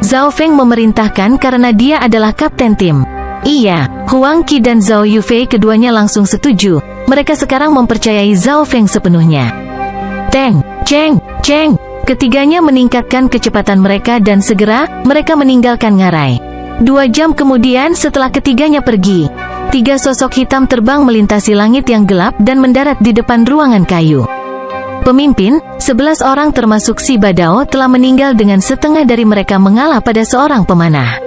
Zhao Feng memerintahkan karena dia adalah kapten tim. Iya, Huang Qi dan Zhao Yufei keduanya langsung setuju, mereka sekarang mempercayai Zhao Feng sepenuhnya. Teng, ceng, ceng, ketiganya meningkatkan kecepatan mereka dan segera, mereka meninggalkan ngarai. 2 jam kemudian setelah ketiganya pergi, 3 sosok hitam terbang melintasi langit yang gelap dan mendarat di depan ruangan kayu. Pemimpin, 11 orang termasuk si Badao telah meninggal dengan setengah dari mereka mengalah pada seorang pemanah.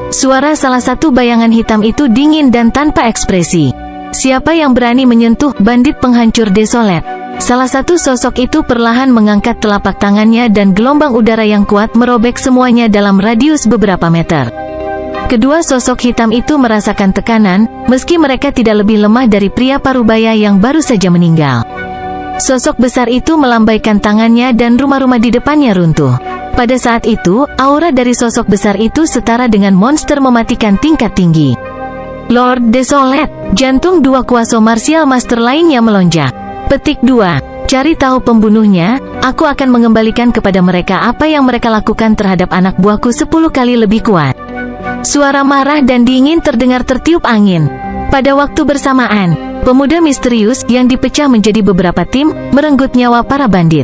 Suara salah satu bayangan hitam itu dingin dan tanpa ekspresi. Siapa yang berani menyentuh bandit penghancur desolet? Salah satu sosok itu perlahan mengangkat telapak tangannya dan gelombang udara yang kuat merobek semuanya dalam radius beberapa meter. Kedua sosok hitam itu merasakan tekanan, meski mereka tidak lebih lemah dari pria Parubaya yang baru saja meninggal. Sosok besar itu melambaikan tangannya dan rumah-rumah di depannya runtuh. Pada saat itu, aura dari sosok besar itu setara dengan monster mematikan tingkat tinggi. Lord Desolate, jantung 2 kuasa martial master lainnya melonjak. Petik 2. Cari tahu pembunuhnya, aku akan mengembalikan kepada mereka apa yang mereka lakukan terhadap anak buahku 10 kali lebih kuat. Suara marah dan dingin terdengar tertiup angin. Pada waktu bersamaan, pemuda misterius yang dipecah menjadi beberapa tim, merenggut nyawa para bandit.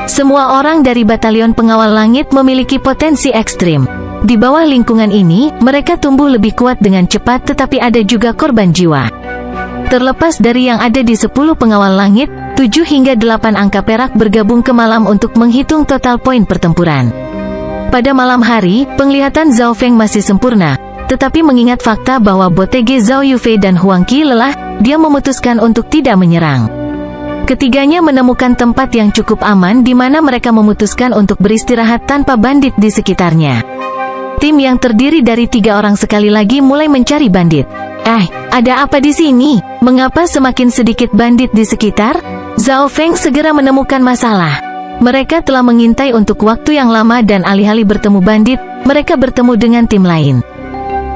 Semua orang dari batalion pengawal langit memiliki potensi ekstrim. Di bawah lingkungan ini, mereka tumbuh lebih kuat dengan cepat tetapi ada juga korban jiwa. Terlepas dari yang ada di 10 pengawal langit, 7 hingga 8 angka perak bergabung ke malam untuk menghitung total poin pertempuran. Pada malam hari, penglihatan Zhao Feng masih sempurna, tetapi mengingat fakta bahwa Botege Zhao Yufei dan Huang Qi lelah, dia memutuskan untuk tidak menyerang. Ketiganya menemukan tempat yang cukup aman di mana mereka memutuskan untuk beristirahat tanpa bandit di sekitarnya. Tim yang terdiri dari 3 orang sekali lagi mulai mencari bandit. Ada apa di sini? Mengapa semakin sedikit bandit di sekitar? Zhao Feng segera menemukan masalah. Mereka telah mengintai untuk waktu yang lama dan alih-alih bertemu bandit, mereka bertemu dengan tim lain.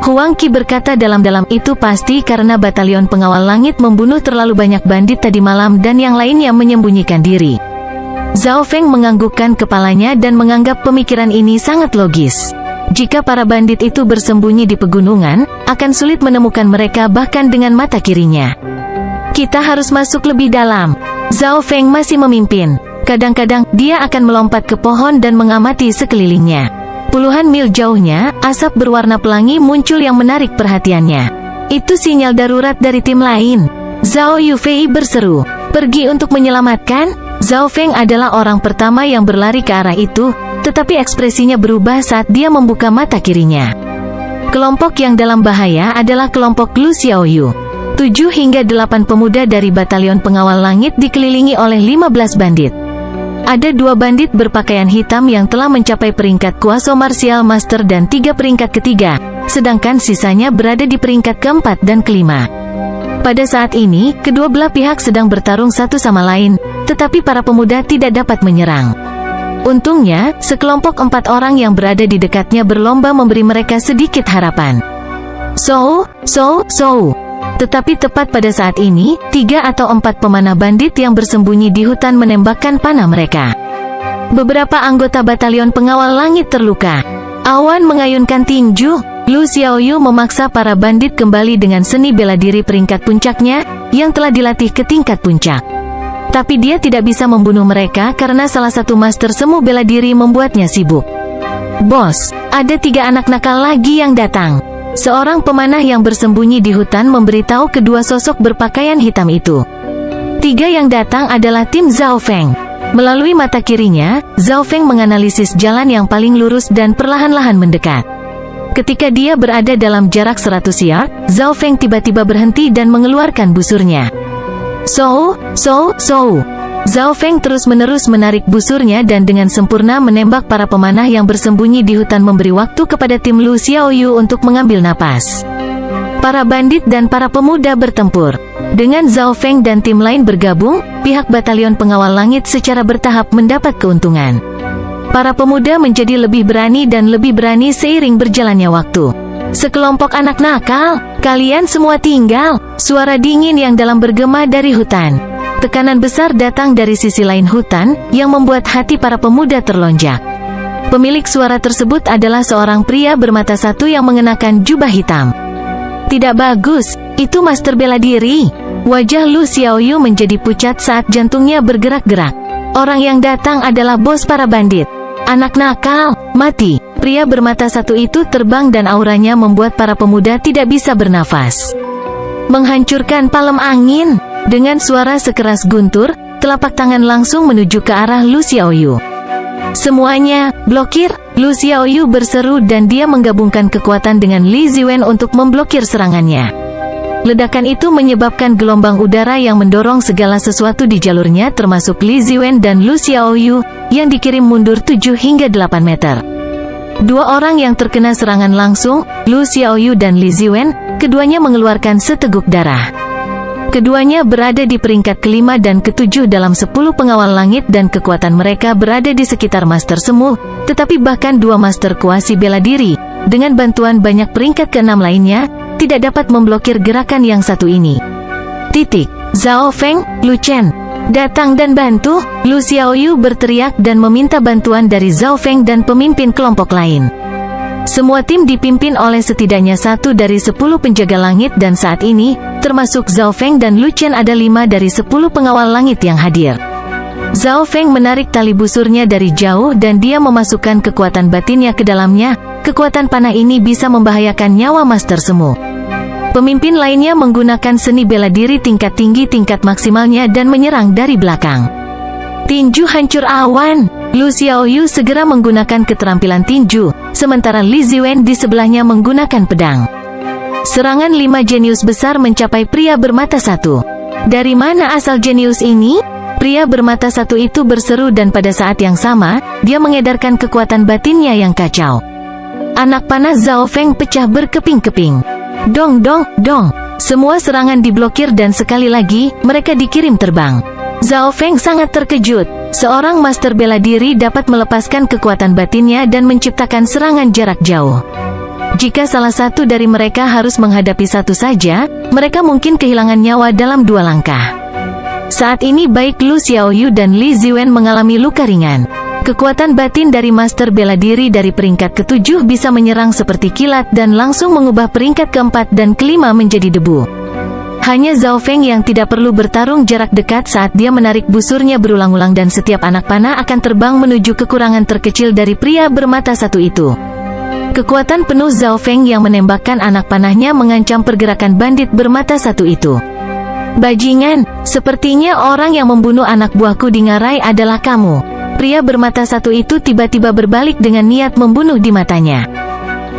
Huang Qi berkata dalam-dalam, itu pasti karena batalion pengawal langit membunuh terlalu banyak bandit tadi malam dan yang lainnya menyembunyikan diri. Zhao Feng menganggukkan kepalanya dan menganggap pemikiran ini sangat logis. Jika para bandit itu bersembunyi di pegunungan, akan sulit menemukan mereka bahkan dengan mata kirinya. Kita harus masuk lebih dalam. Zhao Feng masih memimpin. Kadang-kadang, dia akan melompat ke pohon dan mengamati sekelilingnya. Puluhan mil jauhnya, asap berwarna pelangi muncul yang menarik perhatiannya. Itu sinyal darurat dari tim lain. Zhao Yufei berseru, pergi untuk menyelamatkan. Zhao Feng adalah orang pertama yang berlari ke arah itu, tetapi ekspresinya berubah saat dia membuka mata kirinya. Kelompok yang dalam bahaya adalah kelompok Lu Xiaoyu. 7 hingga 8 pemuda dari batalion pengawal langit dikelilingi oleh 15 bandit. Ada 2 bandit berpakaian hitam yang telah mencapai peringkat kuasa martial master dan 3 peringkat ketiga, sedangkan sisanya berada di peringkat keempat dan kelima. Pada saat ini, kedua belah pihak sedang bertarung satu sama lain, tetapi para pemuda tidak dapat menyerang. Untungnya, sekelompok 4 orang yang berada di dekatnya berlomba memberi mereka sedikit harapan. So. Tetapi tepat pada saat ini, 3 atau 4 pemanah bandit yang bersembunyi di hutan menembakkan panah mereka. Beberapa anggota batalion pengawal langit terluka. Awan mengayunkan tinju. Lu Xiaoyu memaksa para bandit kembali dengan seni bela diri peringkat puncaknya, yang telah dilatih ke tingkat puncak. Tapi dia tidak bisa membunuh mereka karena salah satu master semu bela diri membuatnya sibuk. Bos, ada 3 anak nakal lagi yang datang. Seorang pemanah yang bersembunyi di hutan memberitahu kedua sosok berpakaian hitam itu. 3 yang datang adalah tim Zhao Feng. Melalui mata kirinya, Zhao Feng menganalisis jalan yang paling lurus dan perlahan-lahan mendekat. Ketika dia berada dalam jarak 100 yard, Zhao Feng tiba-tiba berhenti dan mengeluarkan busurnya. So. Zhao Feng terus-menerus menarik busurnya dan dengan sempurna menembak para pemanah yang bersembunyi di hutan, memberi waktu kepada tim Lu Xiaoyu untuk mengambil napas. Para bandit dan para pemuda bertempur. Dengan Zhao Feng dan tim lain bergabung, pihak batalion pengawal langit secara bertahap mendapat keuntungan. Para pemuda menjadi lebih berani dan lebih berani seiring berjalannya waktu. Sekelompok anak nakal, kalian semua tinggal. Suara dingin yang dalam bergema dari hutan. Tekanan besar datang dari sisi lain hutan, yang membuat hati para pemuda terlonjak. Pemilik suara tersebut adalah seorang pria bermata satu yang mengenakan jubah hitam. Tidak bagus, itu master bela diri. Wajah Lu Xiaoyu menjadi pucat saat jantungnya bergerak-gerak. Orang yang datang adalah bos para bandit. Anak nakal, mati. Pria bermata satu itu terbang dan auranya membuat para pemuda tidak bisa bernafas. Menghancurkan palem angin. Dengan suara sekeras guntur, telapak tangan langsung menuju ke arah Lu Xiaoyu. Semuanya, blokir. Lu Xiaoyu berseru dan dia menggabungkan kekuatan dengan Li Ziwen untuk memblokir serangannya. Ledakan itu menyebabkan gelombang udara yang mendorong segala sesuatu di jalurnya, termasuk Li Ziwen dan Lu Xiaoyu, yang dikirim mundur 7 hingga 8 meter. 2 orang yang terkena serangan langsung, Lu Xiaoyu dan Li Ziwen, keduanya mengeluarkan seteguk darah. Keduanya berada di peringkat kelima dan ketujuh dalam 10 pengawal langit dan kekuatan mereka berada di sekitar master semu, tetapi bahkan 2 master kuasi bela diri, dengan bantuan banyak peringkat ke-6 lainnya, tidak dapat memblokir gerakan yang satu ini. Zhao Feng, Lu Chen, datang dan bantu. Lu Xiaoyu berteriak dan meminta bantuan dari Zhao Feng dan pemimpin kelompok lain. Semua tim dipimpin oleh setidaknya 1 dari 10 penjaga langit dan saat ini, termasuk Zhao Feng dan Lu Chen, ada 5 dari 10 pengawal langit yang hadir. Zhao Feng menarik tali busurnya dari jauh dan dia memasukkan kekuatan batinnya ke dalamnya. Kekuatan panah ini bisa membahayakan nyawa master semu. Pemimpin lainnya menggunakan seni bela diri tingkat tinggi tingkat maksimalnya dan menyerang dari belakang. Tinju hancur awan. Lu Xiaoyu segera menggunakan keterampilan tinju, sementara Li Ziwen di sebelahnya menggunakan pedang. Serangan 5 jenius besar mencapai pria bermata satu. Dari mana asal jenius ini? Pria bermata satu itu berseru dan pada saat yang sama, dia mengedarkan kekuatan batinnya yang kacau. Anak panah Zhao Feng pecah berkeping-keping. Dong dong dong. Semua serangan diblokir dan sekali lagi, mereka dikirim terbang. Zhao Feng sangat terkejut. Seorang master bela diri dapat melepaskan kekuatan batinnya dan menciptakan serangan jarak jauh. Jika salah satu dari mereka harus menghadapi satu saja, mereka mungkin kehilangan nyawa dalam 2 langkah. Saat ini baik Lu Xiaoyu dan Li Ziwen mengalami luka ringan. Kekuatan batin dari master bela diri dari peringkat ke-7 bisa menyerang seperti kilat dan langsung mengubah peringkat ke-4 dan ke-5 menjadi debu. Hanya Zhao Feng yang tidak perlu bertarung jarak dekat saat dia menarik busurnya berulang-ulang dan setiap anak panah akan terbang menuju kekurangan terkecil dari pria bermata satu itu. Kekuatan penuh Zhao Feng yang menembakkan anak panahnya mengancam pergerakan bandit bermata satu itu. Bajingan, sepertinya orang yang membunuh anak buahku di ngarai adalah kamu. Pria bermata satu itu tiba-tiba berbalik dengan niat membunuh di matanya.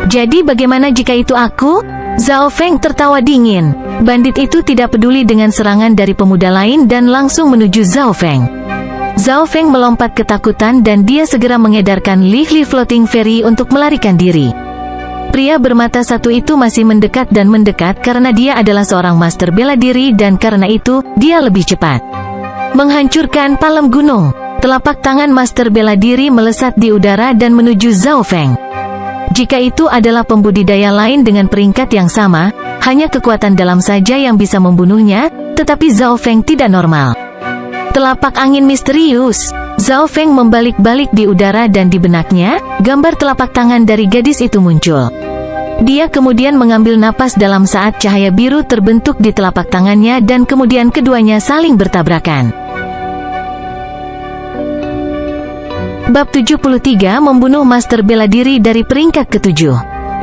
Jadi bagaimana jika itu aku? Zhao Feng tertawa dingin. Bandit itu tidak peduli dengan serangan dari pemuda lain dan langsung menuju Zhao Feng. Zhao Feng melompat ketakutan dan dia segera mengedarkan Li Floating Fairy untuk melarikan diri. Pria bermata satu itu masih mendekat dan mendekat karena dia adalah seorang master bela diri dan karena itu, dia lebih cepat. Menghancurkan palem gunung. Telapak tangan master bela diri melesat di udara dan menuju Zhao Feng. Jika itu adalah pembudidaya lain dengan peringkat yang sama, hanya kekuatan dalam saja yang bisa membunuhnya, tetapi Zhao Feng tidak normal. Telapak angin misterius. Zhao Feng membalik-balik di udara dan di benaknya, gambar telapak tangan dari gadis itu muncul. Dia kemudian mengambil napas dalam saat cahaya biru terbentuk di telapak tangannya dan kemudian keduanya saling bertabrakan. Bab 73 membunuh master bela diri dari peringkat ke-7.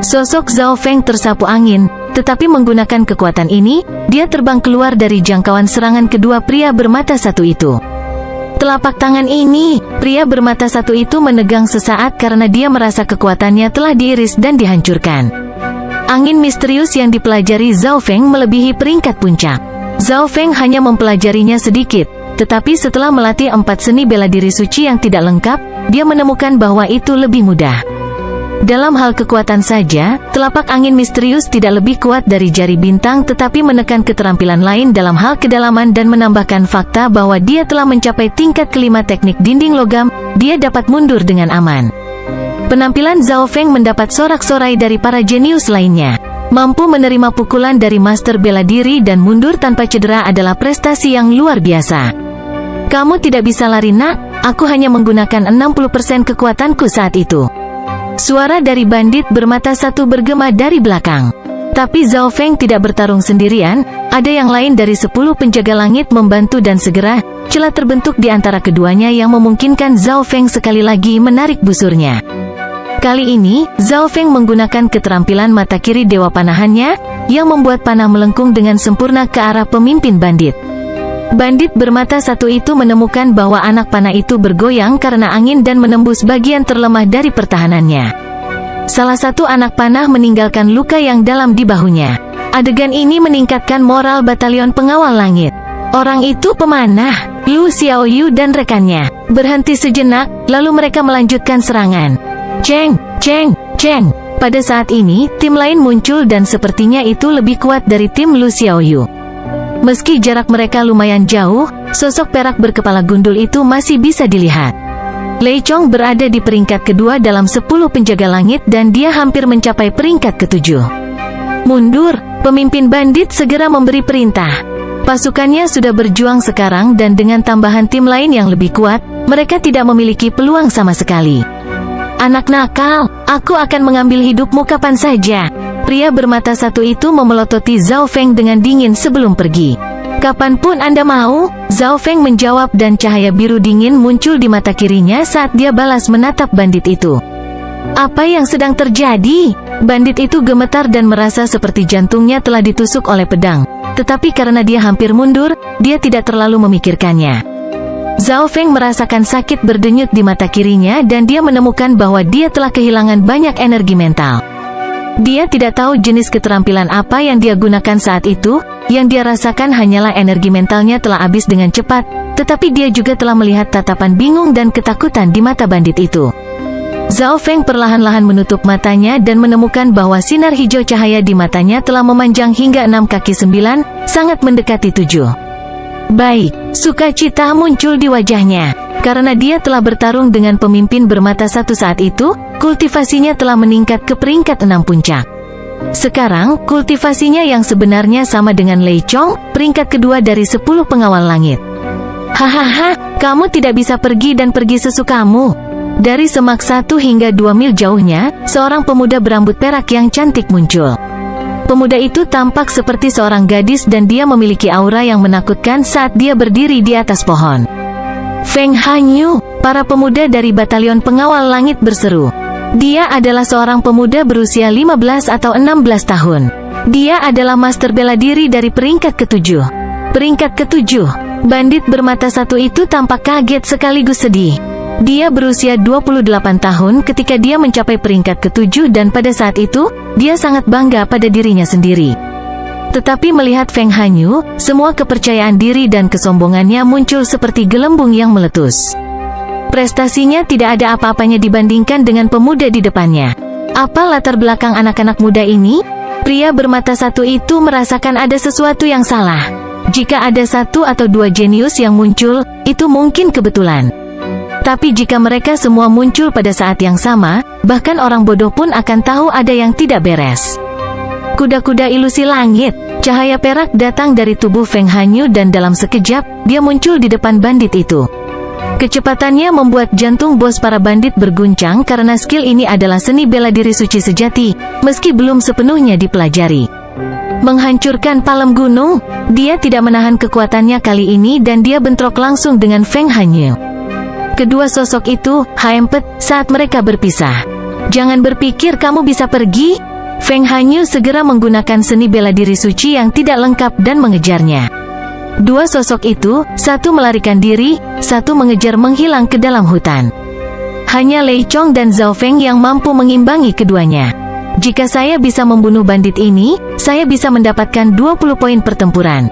Sosok Zhao Feng tersapu angin, tetapi menggunakan kekuatan ini, dia terbang keluar dari jangkauan serangan kedua pria bermata satu itu. Telapak tangan ini, pria bermata satu itu menegang sesaat karena dia merasa kekuatannya telah diiris dan dihancurkan. Angin misterius yang dipelajari Zhao Feng melebihi peringkat puncak. Zhao Feng hanya mempelajarinya sedikit, tetapi setelah melatih 4 seni bela diri suci yang tidak lengkap, dia menemukan bahwa itu lebih mudah. Dalam hal kekuatan saja, telapak angin misterius tidak lebih kuat dari jari bintang tetapi menekan keterampilan lain dalam hal kedalaman dan menambahkan fakta bahwa dia telah mencapai tingkat kelima teknik dinding logam, dia dapat mundur dengan aman. Penampilan Zhao Feng mendapat sorak-sorai dari para jenius lainnya. Mampu menerima pukulan dari master bela diri dan mundur tanpa cedera adalah prestasi yang luar biasa. Kamu tidak bisa lari nak, aku hanya menggunakan 60% kekuatanku saat itu. Suara dari bandit bermata satu bergema dari belakang. Tapi Zhao Feng tidak bertarung sendirian, ada yang lain dari 10 penjaga langit membantu dan segera, celah terbentuk di antara keduanya yang memungkinkan Zhao Feng sekali lagi menarik busurnya. Kali ini, Zhao Feng menggunakan keterampilan mata kiri dewa panahannya, yang membuat panah melengkung dengan sempurna ke arah pemimpin bandit. Bandit bermata satu itu menemukan bahwa anak panah itu bergoyang karena angin dan menembus bagian terlemah dari pertahanannya. Salah satu anak panah meninggalkan luka yang dalam di bahunya. Adegan ini meningkatkan moral batalion pengawal langit. Orang itu pemanah, Lu Xiaoyu dan rekannya, berhenti sejenak, lalu mereka melanjutkan serangan. Ceng, ceng, ceng. Pada saat ini, tim lain muncul dan sepertinya itu lebih kuat dari tim Lu Xiaoyu. Meski jarak mereka lumayan jauh, sosok perak berkepala gundul itu masih bisa dilihat. Lei Chong berada di peringkat kedua dalam 10 penjaga langit dan dia hampir mencapai peringkat ke-7. Mundur, pemimpin bandit segera memberi perintah. Pasukannya sudah berjuang sekarang dan dengan tambahan tim lain yang lebih kuat, mereka tidak memiliki peluang sama sekali. Anak nakal, aku akan mengambil hidupmu kapan saja. Pria bermata satu itu memelototi Zhao Feng dengan dingin sebelum pergi. Kapanpun Anda mau, Zhao Feng menjawab dan cahaya biru dingin muncul di mata kirinya saat dia balas menatap bandit itu. Apa yang sedang terjadi? Bandit itu gemetar dan merasa seperti jantungnya telah ditusuk oleh pedang. Tetapi karena dia hampir mundur, dia tidak terlalu memikirkannya. Zhao Feng merasakan sakit berdenyut di mata kirinya dan dia menemukan bahwa dia telah kehilangan banyak energi mental. Dia tidak tahu jenis keterampilan apa yang dia gunakan saat itu, yang dia rasakan hanyalah energi mentalnya telah habis dengan cepat, tetapi dia juga telah melihat tatapan bingung dan ketakutan di mata bandit itu. Zhao Feng perlahan-lahan menutup matanya dan menemukan bahwa sinar hijau cahaya di matanya telah memanjang hingga 6 kaki 9, sangat mendekati 7. Baik, sukacita muncul di wajahnya. Karena dia telah bertarung dengan pemimpin bermata satu saat itu, kultivasinya telah meningkat ke peringkat 6 puncak. Sekarang, kultivasinya yang sebenarnya sama dengan Lei Chong, peringkat kedua dari 10 pengawal langit. Hahaha, kamu tidak bisa pergi dan pergi sesukamu. Dari semak 1 hingga 2 mil jauhnya, seorang pemuda berambut perak yang cantik muncul. Pemuda itu tampak seperti seorang gadis dan dia memiliki aura yang menakutkan saat dia berdiri di atas pohon. Feng Hanyu, para pemuda dari batalion pengawal langit berseru. Dia adalah seorang pemuda berusia 15 atau 16 tahun. Dia adalah master bela diri dari peringkat ke-7. Peringkat ke-7, bandit bermata satu itu tampak kaget sekaligus sedih. Dia berusia 28 tahun ketika dia mencapai peringkat ke-7 dan pada saat itu, dia sangat bangga pada dirinya sendiri. Tetapi melihat Feng Hanyu, semua kepercayaan diri dan kesombongannya muncul seperti gelembung yang meletus. Prestasinya tidak ada apa-apanya dibandingkan dengan pemuda di depannya. Apa latar belakang anak-anak muda ini? Pria bermata satu itu merasakan ada sesuatu yang salah. Jika ada 1 atau 2 jenius yang muncul, itu mungkin kebetulan. Tapi jika mereka semua muncul pada saat yang sama, bahkan orang bodoh pun akan tahu ada yang tidak beres. Kuda-kuda ilusi langit, cahaya perak datang dari tubuh Feng Hanyu dan dalam sekejap, dia muncul di depan bandit itu. Kecepatannya membuat jantung bos para bandit berguncang karena skill ini adalah seni bela diri suci sejati, meski belum sepenuhnya dipelajari. Menghancurkan palem gunung, dia tidak menahan kekuatannya kali ini dan dia bentrok langsung dengan Feng Hanyu. Kedua sosok itu hampir saat mereka berpisah. Jangan berpikir kamu bisa pergi. Feng Hanyu segera menggunakan seni bela diri suci yang tidak lengkap dan mengejarnya. Dua sosok itu, satu melarikan diri, satu mengejar menghilang ke dalam hutan. Hanya Lei Chong dan Zhao Feng yang mampu mengimbangi keduanya. Jika saya bisa membunuh bandit ini, saya bisa mendapatkan 20 poin pertempuran.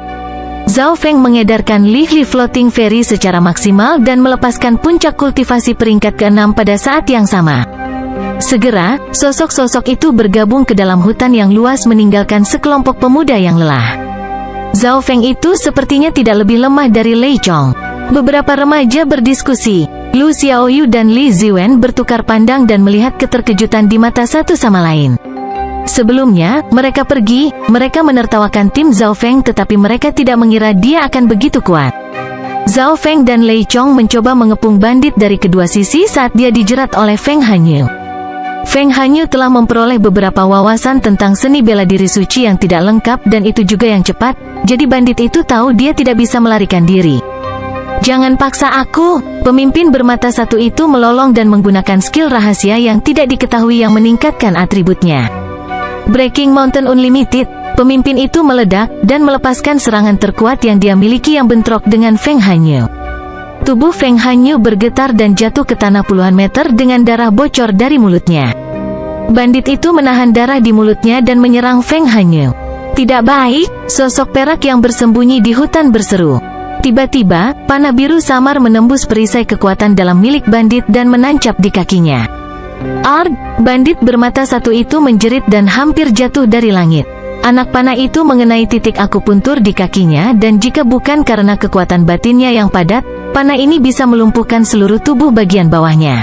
Zhao Feng mengedarkan Li Floating Fairy secara maksimal dan melepaskan puncak kultivasi peringkat ke-6 pada saat yang sama. Segera, sosok-sosok itu bergabung ke dalam hutan yang luas meninggalkan sekelompok pemuda yang lelah. Zhao Feng itu sepertinya tidak lebih lemah dari Lei Chong. Beberapa remaja berdiskusi. Lu Xiaoyu dan Li Ziwen bertukar pandang dan melihat keterkejutan di mata satu sama lain. Sebelumnya, mereka pergi, mereka menertawakan tim Zhao Feng tetapi mereka tidak mengira dia akan begitu kuat. Zhao Feng dan Lei Chong mencoba mengepung bandit dari kedua sisi saat dia dijerat oleh Feng Hanyu. Feng Hanyu telah memperoleh beberapa wawasan tentang seni bela diri suci yang tidak lengkap dan itu juga yang cepat, jadi bandit itu tahu dia tidak bisa melarikan diri. Jangan paksa aku, pemimpin bermata satu itu melolong dan menggunakan skill rahasia yang tidak diketahui yang meningkatkan atributnya. Breaking Mountain Unlimited, pemimpin itu meledak, dan melepaskan serangan terkuat yang dia miliki yang bentrok dengan Feng Hanyu. Tubuh Feng Hanyu bergetar dan jatuh ke tanah puluhan meter dengan darah bocor dari mulutnya. Bandit itu menahan darah di mulutnya dan menyerang Feng Hanyu. Tidak baik, sosok perak yang bersembunyi di hutan berseru. Tiba-tiba, panah biru samar menembus perisai kekuatan dalam milik bandit dan menancap di kakinya. Arg! Bandit bermata satu itu menjerit dan hampir jatuh dari langit. Anak panah itu mengenai titik akupuntur di kakinya dan jika bukan karena kekuatan batinnya yang padat, panah ini bisa melumpuhkan seluruh tubuh bagian bawahnya.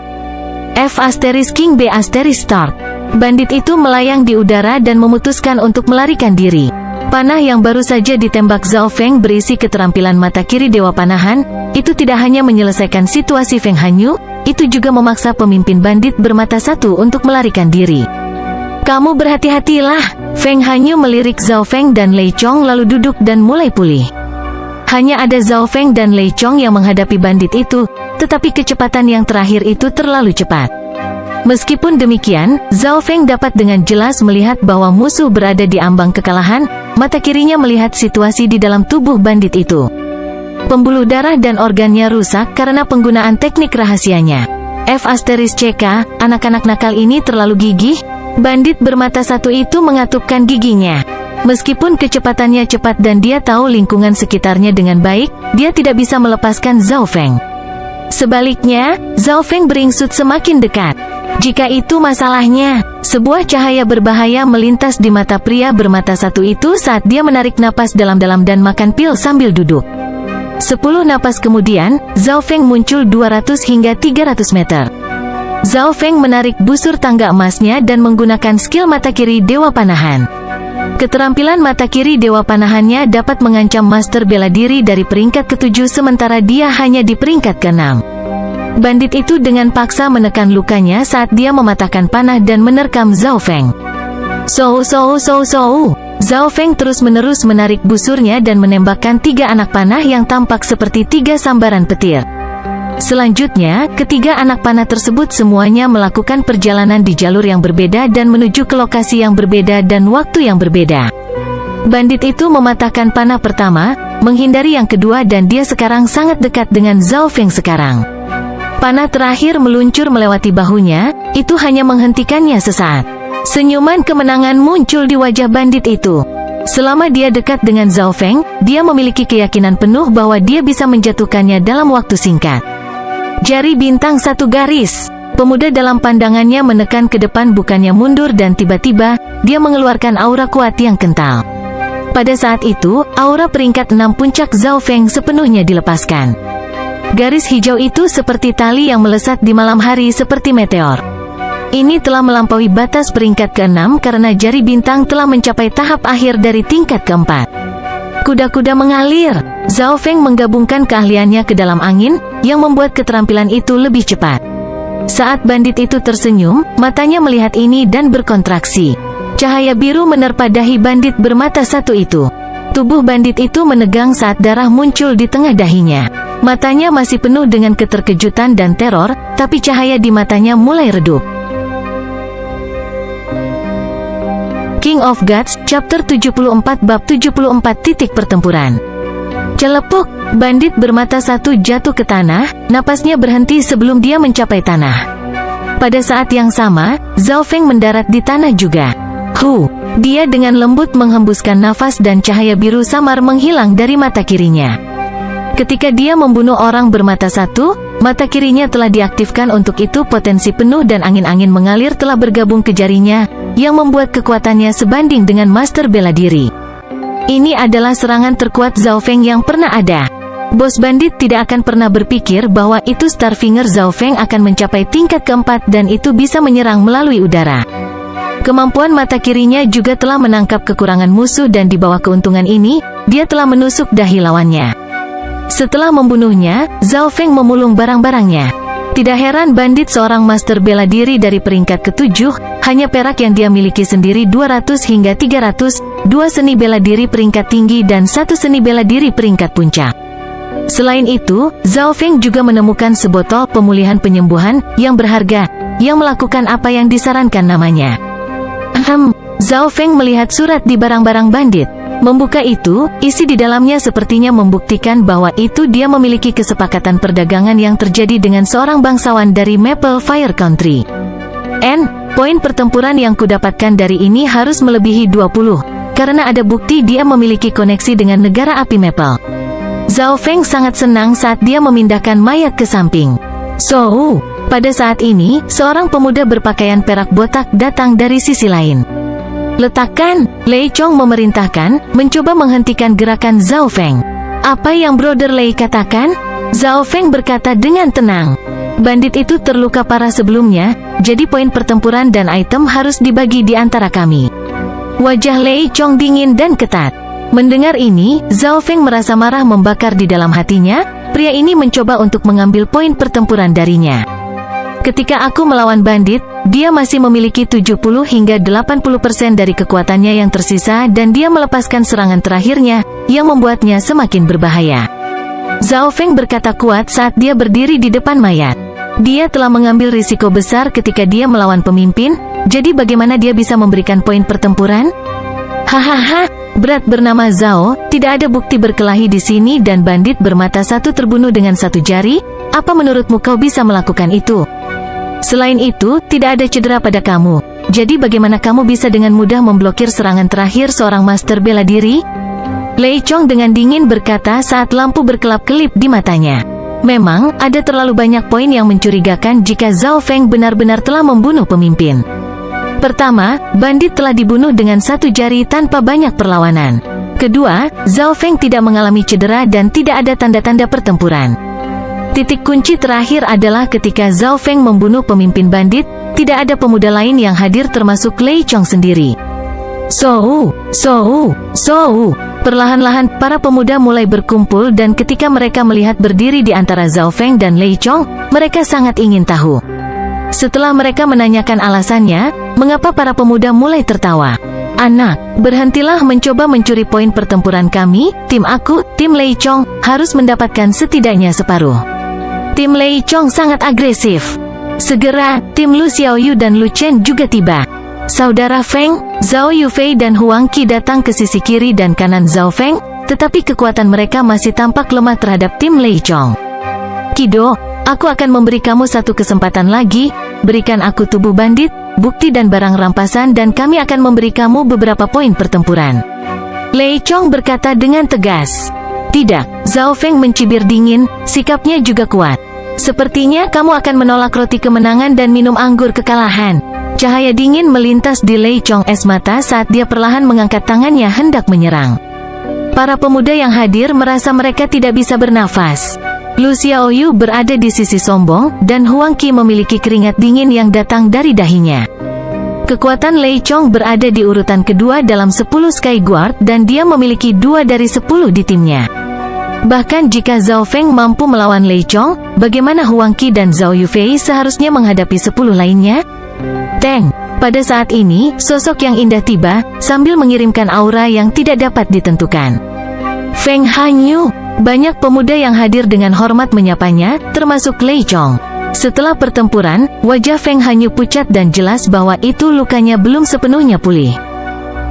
F * King B * Start. Bandit itu melayang di udara dan memutuskan untuk melarikan diri. Panah yang baru saja ditembak Zhao Feng berisi keterampilan mata kiri Dewa Panahan, itu tidak hanya menyelesaikan situasi Feng Hanyu, itu juga memaksa pemimpin bandit bermata satu untuk melarikan diri. Kamu berhati-hatilah, Feng Hanyu melirik Zhao Feng dan Lei Chong lalu duduk dan mulai pulih. Hanya ada Zhao Feng dan Lei Chong yang menghadapi bandit itu, tetapi kecepatan yang terakhir itu terlalu cepat. Meskipun demikian, Zhao Feng dapat dengan jelas melihat bahwa musuh berada di ambang kekalahan, mata kirinya melihat situasi di dalam tubuh bandit itu. Pembuluh darah dan organnya rusak karena penggunaan teknik rahasianya. F * CK, anak-anak nakal ini terlalu gigih. Bandit bermata satu itu mengatupkan giginya. Meskipun kecepatannya cepat dan dia tahu lingkungan sekitarnya dengan baik, dia tidak bisa melepaskan Zhao Feng. Sebaliknya, Zhao Feng beringsut semakin dekat. Jika itu masalahnya, sebuah cahaya berbahaya melintas di mata pria bermata satu itu saat dia menarik napas dalam-dalam dan makan pil sambil duduk. 10 napas kemudian, Zhao Feng muncul 200 hingga 300 meter. Zhao Feng menarik busur tangga emasnya dan menggunakan skill mata kiri Dewa Panahan. Keterampilan mata kiri Dewa Panahannya dapat mengancam Master Bela Diri dari peringkat ke-7 sementara dia hanya di peringkat ke-6. Bandit itu dengan paksa menekan lukanya saat dia mematahkan panah dan menerkam Zhao Feng. Zhao Feng terus-menerus menarik busurnya dan menembakkan 3 anak panah yang tampak seperti 3 sambaran petir. Selanjutnya, ketiga anak panah tersebut semuanya melakukan perjalanan di jalur yang berbeda dan menuju ke lokasi yang berbeda dan waktu yang berbeda. Bandit itu mematahkan panah pertama, menghindari yang kedua dan dia sekarang sangat dekat dengan Zhao Feng sekarang. Panah terakhir meluncur melewati bahunya, itu hanya menghentikannya sesaat. Senyuman kemenangan muncul di wajah bandit itu. Selama dia dekat dengan Zhao Feng, dia memiliki keyakinan penuh bahwa dia bisa menjatuhkannya dalam waktu singkat. Jari bintang 1 garis. Pemuda dalam pandangannya menekan ke depan bukannya mundur dan tiba-tiba, dia mengeluarkan aura kuat yang kental. Pada saat itu, aura peringkat 6 puncak Zhao Feng sepenuhnya dilepaskan. Garis hijau itu seperti tali yang melesat di malam hari seperti meteor. Ini telah melampaui batas peringkat ke-6 karena jari bintang telah mencapai tahap akhir dari tingkat ke-4. Kuda-kuda mengalir. Zhao Feng menggabungkan keahliannya ke dalam angin, yang membuat keterampilan itu lebih cepat. Saat bandit itu tersenyum, matanya melihat ini dan berkontraksi. Cahaya biru menerpa dahi bandit bermata satu itu. Tubuh bandit itu menegang saat darah muncul di tengah dahinya. Matanya masih penuh dengan keterkejutan dan teror, tapi cahaya di matanya mulai redup. King of Gods, Chapter 74 Bab 74 Titik Pertempuran. Celepuk, bandit bermata satu jatuh ke tanah, napasnya berhenti sebelum dia mencapai tanah. Pada saat yang sama, Zhao Feng mendarat di tanah juga. Dia dengan lembut menghembuskan nafas dan cahaya biru samar menghilang dari mata kirinya. Ketika dia membunuh orang bermata satu, mata kirinya telah diaktifkan untuk itu potensi penuh dan angin-angin mengalir telah bergabung ke jarinya, yang membuat kekuatannya sebanding dengan Master Bela Diri. Ini adalah serangan terkuat Zhao Feng yang pernah ada. Bos bandit tidak akan pernah berpikir bahwa itu Starfinger Zhao Feng akan mencapai tingkat ke-4 dan itu bisa menyerang melalui udara. Kemampuan mata kirinya juga telah menangkap kekurangan musuh dan di bawah keuntungan ini, dia telah menusuk dahi lawannya. Setelah membunuhnya, Zhao Feng memulung barang-barangnya. Tidak heran bandit seorang Master Bela Diri dari peringkat ke-7, hanya perak yang dia miliki sendiri 200 hingga 300, 2 seni bela diri peringkat tinggi dan 1 seni bela diri peringkat puncak. Selain itu, Zhao Feng juga menemukan sebotol pemulihan penyembuhan yang berharga, yang melakukan apa yang disarankan namanya. Zhao Feng melihat surat di barang-barang bandit. Membuka itu, isi di dalamnya sepertinya membuktikan bahwa itu dia memiliki kesepakatan perdagangan yang terjadi dengan seorang bangsawan dari Maple Fire Country. Poin pertempuran yang kudapatkan dari ini harus melebihi 20, karena ada bukti dia memiliki koneksi dengan negara api Maple. Zhao Feng sangat senang saat dia memindahkan mayat ke samping. Pada saat ini, seorang pemuda berpakaian perak botak datang dari sisi lain. Letakkan, Lei Chong memerintahkan, mencoba menghentikan gerakan Zhao Feng. Apa yang Brother Lei katakan? Zhao Feng berkata dengan tenang. Bandit itu terluka parah sebelumnya, jadi poin pertempuran dan item harus dibagi di antara kami. Wajah Lei Chong dingin dan ketat. Mendengar ini, Zhao Feng merasa marah membakar di dalam hatinya, pria ini mencoba untuk mengambil poin pertempuran darinya. Ketika aku melawan bandit, dia masih memiliki 70 hingga 80% dari kekuatannya yang tersisa dan dia melepaskan serangan terakhirnya, yang membuatnya semakin berbahaya. Zhao Feng berkata kuat saat dia berdiri di depan mayat. Dia telah mengambil risiko besar ketika dia melawan pemimpin, jadi bagaimana dia bisa memberikan poin pertempuran? Hahaha, berat bernama Zhao, tidak ada bukti berkelahi di sini dan bandit bermata satu terbunuh dengan 1 jari, apa menurutmu kau bisa melakukan itu? Selain itu, tidak ada cedera pada kamu. Jadi bagaimana kamu bisa dengan mudah memblokir serangan terakhir seorang Master Bela Diri? Lei Chong dengan dingin berkata saat lampu berkelap-kelip di matanya. Memang, ada terlalu banyak poin yang mencurigakan jika Zhao Feng benar-benar telah membunuh pemimpin. Pertama, bandit telah dibunuh dengan satu jari tanpa banyak perlawanan. Kedua, Zhao Feng tidak mengalami cedera dan tidak ada tanda-tanda pertempuran. Titik kunci terakhir adalah ketika Zhao Feng membunuh pemimpin bandit, tidak ada pemuda lain yang hadir termasuk Lei Chong sendiri. Sou. Perlahan-lahan, para pemuda mulai berkumpul dan ketika mereka melihat berdiri di antara Zhao Feng dan Lei Chong, mereka sangat ingin tahu. Setelah mereka menanyakan alasannya, mengapa para pemuda mulai tertawa. Anak, berhentilah mencoba mencuri poin pertempuran kami, tim aku, tim Lei Chong, harus mendapatkan setidaknya separuh. Tim Lei Chong sangat agresif. Segera, tim Lu Xiaoyu dan Lu Chen juga tiba. Saudara Feng, Zhao Yufei dan Huang Qi datang ke sisi kiri dan kanan Zhao Feng, tetapi kekuatan mereka masih tampak lemah terhadap tim Lei Chong. Kido, aku akan memberi kamu satu kesempatan lagi, berikan aku tubuh bandit, bukti dan barang rampasan dan kami akan memberi kamu beberapa poin pertempuran. Lei Chong berkata dengan tegas. Tidak, Zhao Feng mencibir dingin, sikapnya juga kuat. Sepertinya kamu akan menolak roti kemenangan dan minum anggur kekalahan. Cahaya dingin melintas di Lei Chong es mata saat dia perlahan mengangkat tangannya hendak menyerang. Para pemuda yang hadir merasa mereka tidak bisa bernafas. Lu Xiaoyu berada di sisi sombong, dan Huang Qi memiliki keringat dingin yang datang dari dahinya. Kekuatan Lei Chong berada di urutan kedua dalam 10 Sky Guard dan dia memiliki 2 dari 10 di timnya. Bahkan jika Zhao Feng mampu melawan Lei Chong, bagaimana Huang Qi dan Zhao Yufei seharusnya menghadapi 10 lainnya? Teng, pada saat ini, sosok yang indah tiba, sambil mengirimkan aura yang tidak dapat ditentukan. Feng Hanyu, banyak pemuda yang hadir dengan hormat menyapanya, termasuk Lei Chong. Setelah pertempuran, wajah Feng Hanyu pucat dan jelas bahwa itu lukanya belum sepenuhnya pulih.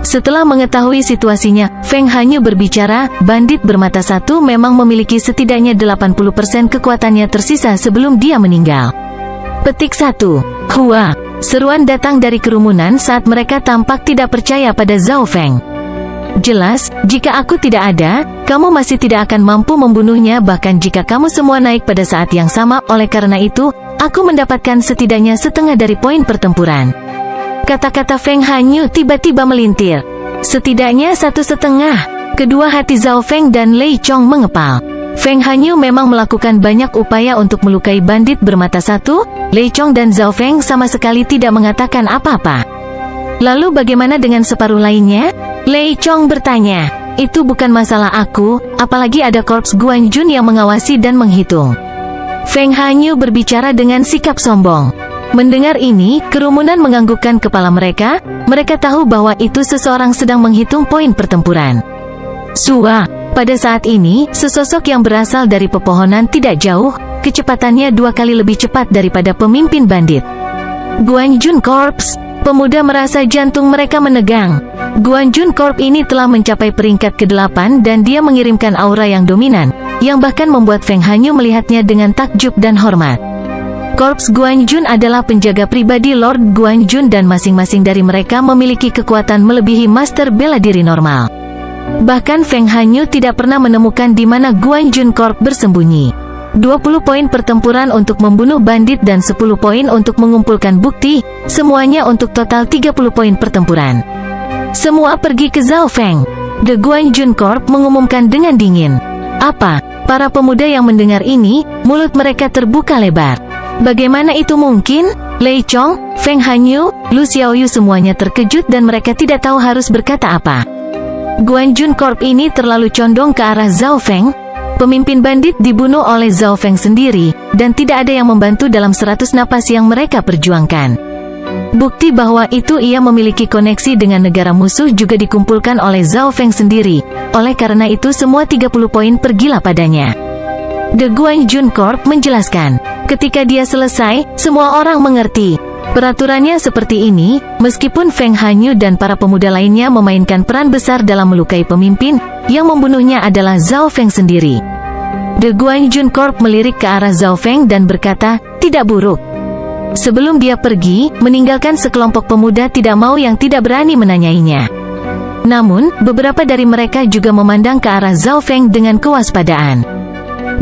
Setelah mengetahui situasinya, Feng Hanyu berbicara, bandit bermata satu memang memiliki setidaknya 80% kekuatannya tersisa sebelum dia meninggal. Petik 1. Hua. Seruan datang dari kerumunan saat mereka tampak tidak percaya pada Zhao Feng. Jelas, jika aku tidak ada, kamu masih tidak akan mampu membunuhnya bahkan jika kamu semua naik pada saat yang sama. Oleh karena itu, aku mendapatkan setidaknya setengah dari poin pertempuran. Kata-kata Feng Hanyu tiba-tiba melintir. Setidaknya 1/2. Kedua hati Zhao Feng dan Lei Chong mengepal. Feng Hanyu memang melakukan banyak upaya untuk melukai bandit bermata satu. Lei Chong dan Zhao Feng sama sekali tidak mengatakan apa-apa. Lalu bagaimana dengan separuh lainnya? Lei Chong bertanya. Itu bukan masalah aku, apalagi ada korps Guanjun yang mengawasi dan menghitung. Feng Hanyu berbicara dengan sikap sombong. Mendengar ini, kerumunan menganggukkan kepala mereka. Mereka tahu bahwa itu seseorang sedang menghitung poin pertempuran. Sua. Pada saat ini, sesosok yang berasal dari pepohonan tidak jauh, kecepatannya 2 kali lebih cepat daripada pemimpin bandit. Guanjun Corps. Pemuda merasa jantung mereka menegang. Guanjun Corps ini telah mencapai peringkat ke-8 dan dia mengirimkan aura yang dominan, yang bahkan membuat Feng Hanyu melihatnya dengan takjub dan hormat. Korps Guanjun adalah penjaga pribadi Lord Guanjun dan masing-masing dari mereka memiliki kekuatan melebihi master bela diri normal. Bahkan Feng Hanyu tidak pernah menemukan di mana Guanjun Corp bersembunyi. 20 poin pertempuran untuk membunuh bandit dan 10 poin untuk mengumpulkan bukti, semuanya untuk total 30 poin pertempuran. Semua pergi ke Zhao Feng. The Guanjun Corp mengumumkan dengan dingin. Apa? Para pemuda yang mendengar ini, mulut mereka terbuka lebar. Bagaimana itu mungkin? Lei Chong, Feng Hanyu, Lu Xiaoyu semuanya terkejut dan mereka tidak tahu harus berkata apa. Guanjun Corp ini terlalu condong ke arah Zhao Feng. Pemimpin bandit dibunuh oleh Zhao Feng sendiri, dan tidak ada yang membantu dalam 100 napas yang mereka perjuangkan. Bukti bahwa itu ia memiliki koneksi dengan negara musuh juga dikumpulkan oleh Zhao Feng sendiri. Oleh karena itu semua 30 poin pergilah padanya. The Guanjun Corp menjelaskan. Ketika dia selesai, semua orang mengerti. Peraturannya seperti ini, meskipun Feng Hanyu dan para pemuda lainnya memainkan peran besar dalam melukai pemimpin, yang membunuhnya adalah Zhao Feng sendiri. The Guanjun Corp melirik ke arah Zhao Feng dan berkata, tidak buruk. Sebelum dia pergi, meninggalkan sekelompok pemuda tidak mau yang tidak berani menanyainya. Namun, beberapa dari mereka juga memandang ke arah Zhao Feng dengan kewaspadaan.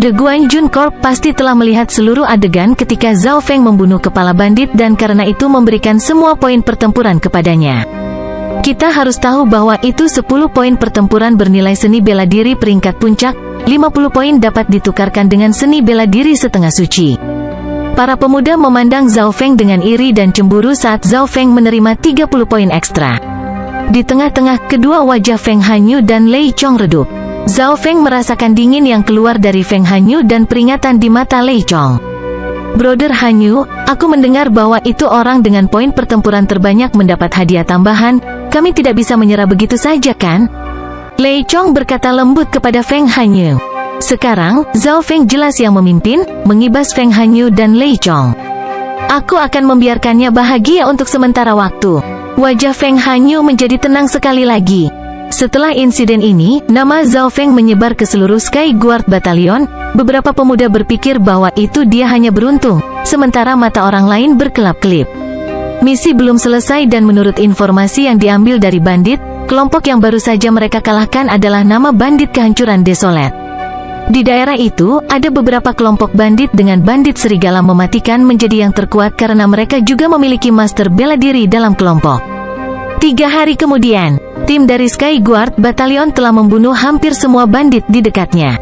The Guanjun Corp pasti telah melihat seluruh adegan ketika Zhao Feng membunuh kepala bandit dan karena itu memberikan semua poin pertempuran kepadanya. Kita harus tahu bahwa itu 10 poin pertempuran bernilai seni bela diri peringkat puncak, 50 poin dapat ditukarkan dengan seni bela diri setengah suci. Para pemuda memandang Zhao Feng dengan iri dan cemburu saat Zhao Feng menerima 30 poin ekstra. Di tengah-tengah, kedua wajah Feng Hanyu dan Lei Chong redup. Zhao Feng merasakan dingin yang keluar dari Feng Hanyu dan peringatan di mata Lei Chong. Brother Hanyu, aku mendengar bahwa itu orang dengan poin pertempuran terbanyak mendapat hadiah tambahan. Kami tidak bisa menyerah begitu saja kan? Lei Chong berkata lembut kepada Feng Hanyu. Sekarang, Zhao Feng jelas yang memimpin, mengibas Feng Hanyu dan Lei Chong. Aku akan membiarkannya bahagia untuk sementara waktu. Wajah Feng Hanyu menjadi tenang sekali lagi. Setelah insiden ini, nama Zhao Feng menyebar ke seluruh Sky Guard Battalion. Beberapa pemuda berpikir bahwa itu dia hanya beruntung, sementara mata orang lain berkelap-kelip. Misi belum selesai dan menurut informasi yang diambil dari bandit, kelompok yang baru saja mereka kalahkan adalah nama bandit kehancuran Desolate. Di daerah itu, ada beberapa kelompok bandit dengan bandit serigala mematikan menjadi yang terkuat karena mereka juga memiliki master bela diri dalam kelompok. 3 hari kemudian, tim dari Sky Guard Battalion telah membunuh hampir semua bandit di dekatnya.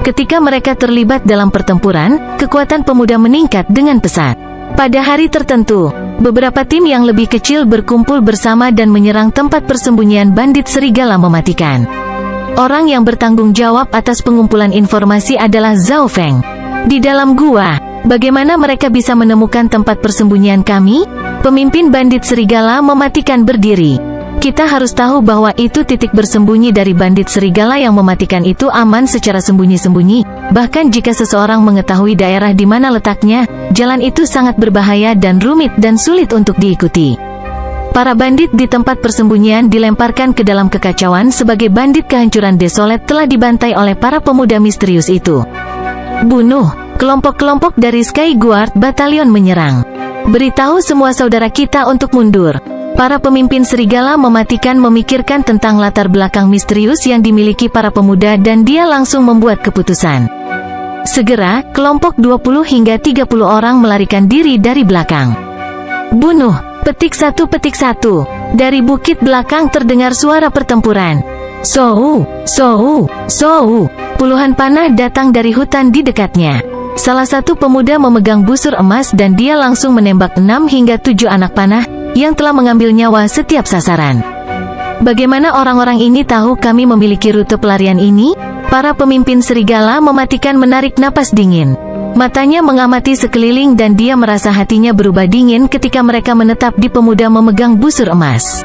Ketika mereka terlibat dalam pertempuran, kekuatan pemuda meningkat dengan pesat. Pada hari tertentu, beberapa tim yang lebih kecil berkumpul bersama dan menyerang tempat persembunyian bandit serigala mematikan. Orang yang bertanggung jawab atas pengumpulan informasi adalah Zhao Feng. Di dalam gua, bagaimana mereka bisa menemukan tempat persembunyian kami? Pemimpin bandit serigala mematikan berdiri. Kita harus tahu bahwa itu titik bersembunyi dari bandit serigala yang mematikan itu aman secara sembunyi-sembunyi. Bahkan jika seseorang mengetahui daerah di mana letaknya, jalan itu sangat berbahaya dan rumit dan sulit untuk diikuti. Para bandit di tempat persembunyian dilemparkan ke dalam kekacauan sebagai bandit kehancuran Desolate telah dibantai oleh para pemuda misterius itu. Bunuh! Kelompok-kelompok dari Sky Guard Battalion menyerang. Beritahu semua saudara kita untuk mundur. Para pemimpin serigala mematikan memikirkan tentang latar belakang misterius yang dimiliki para pemuda dan dia langsung membuat keputusan. Segera, kelompok 20 hingga 30 orang melarikan diri dari belakang. Bunuh! Petik 1 petik 1. Dari bukit belakang terdengar suara pertempuran. Sou! Sou! Sou! Puluhan panah datang dari hutan di dekatnya. Salah satu pemuda memegang busur emas dan dia langsung menembak 6 hingga 7 anak panah yang telah mengambil nyawa setiap sasaran. Bagaimana orang-orang ini tahu kami memiliki rute pelarian ini? Para pemimpin serigala mematikan menarik napas dingin. Matanya mengamati sekeliling dan dia merasa hatinya berubah dingin ketika mereka menetap di pemuda memegang busur emas.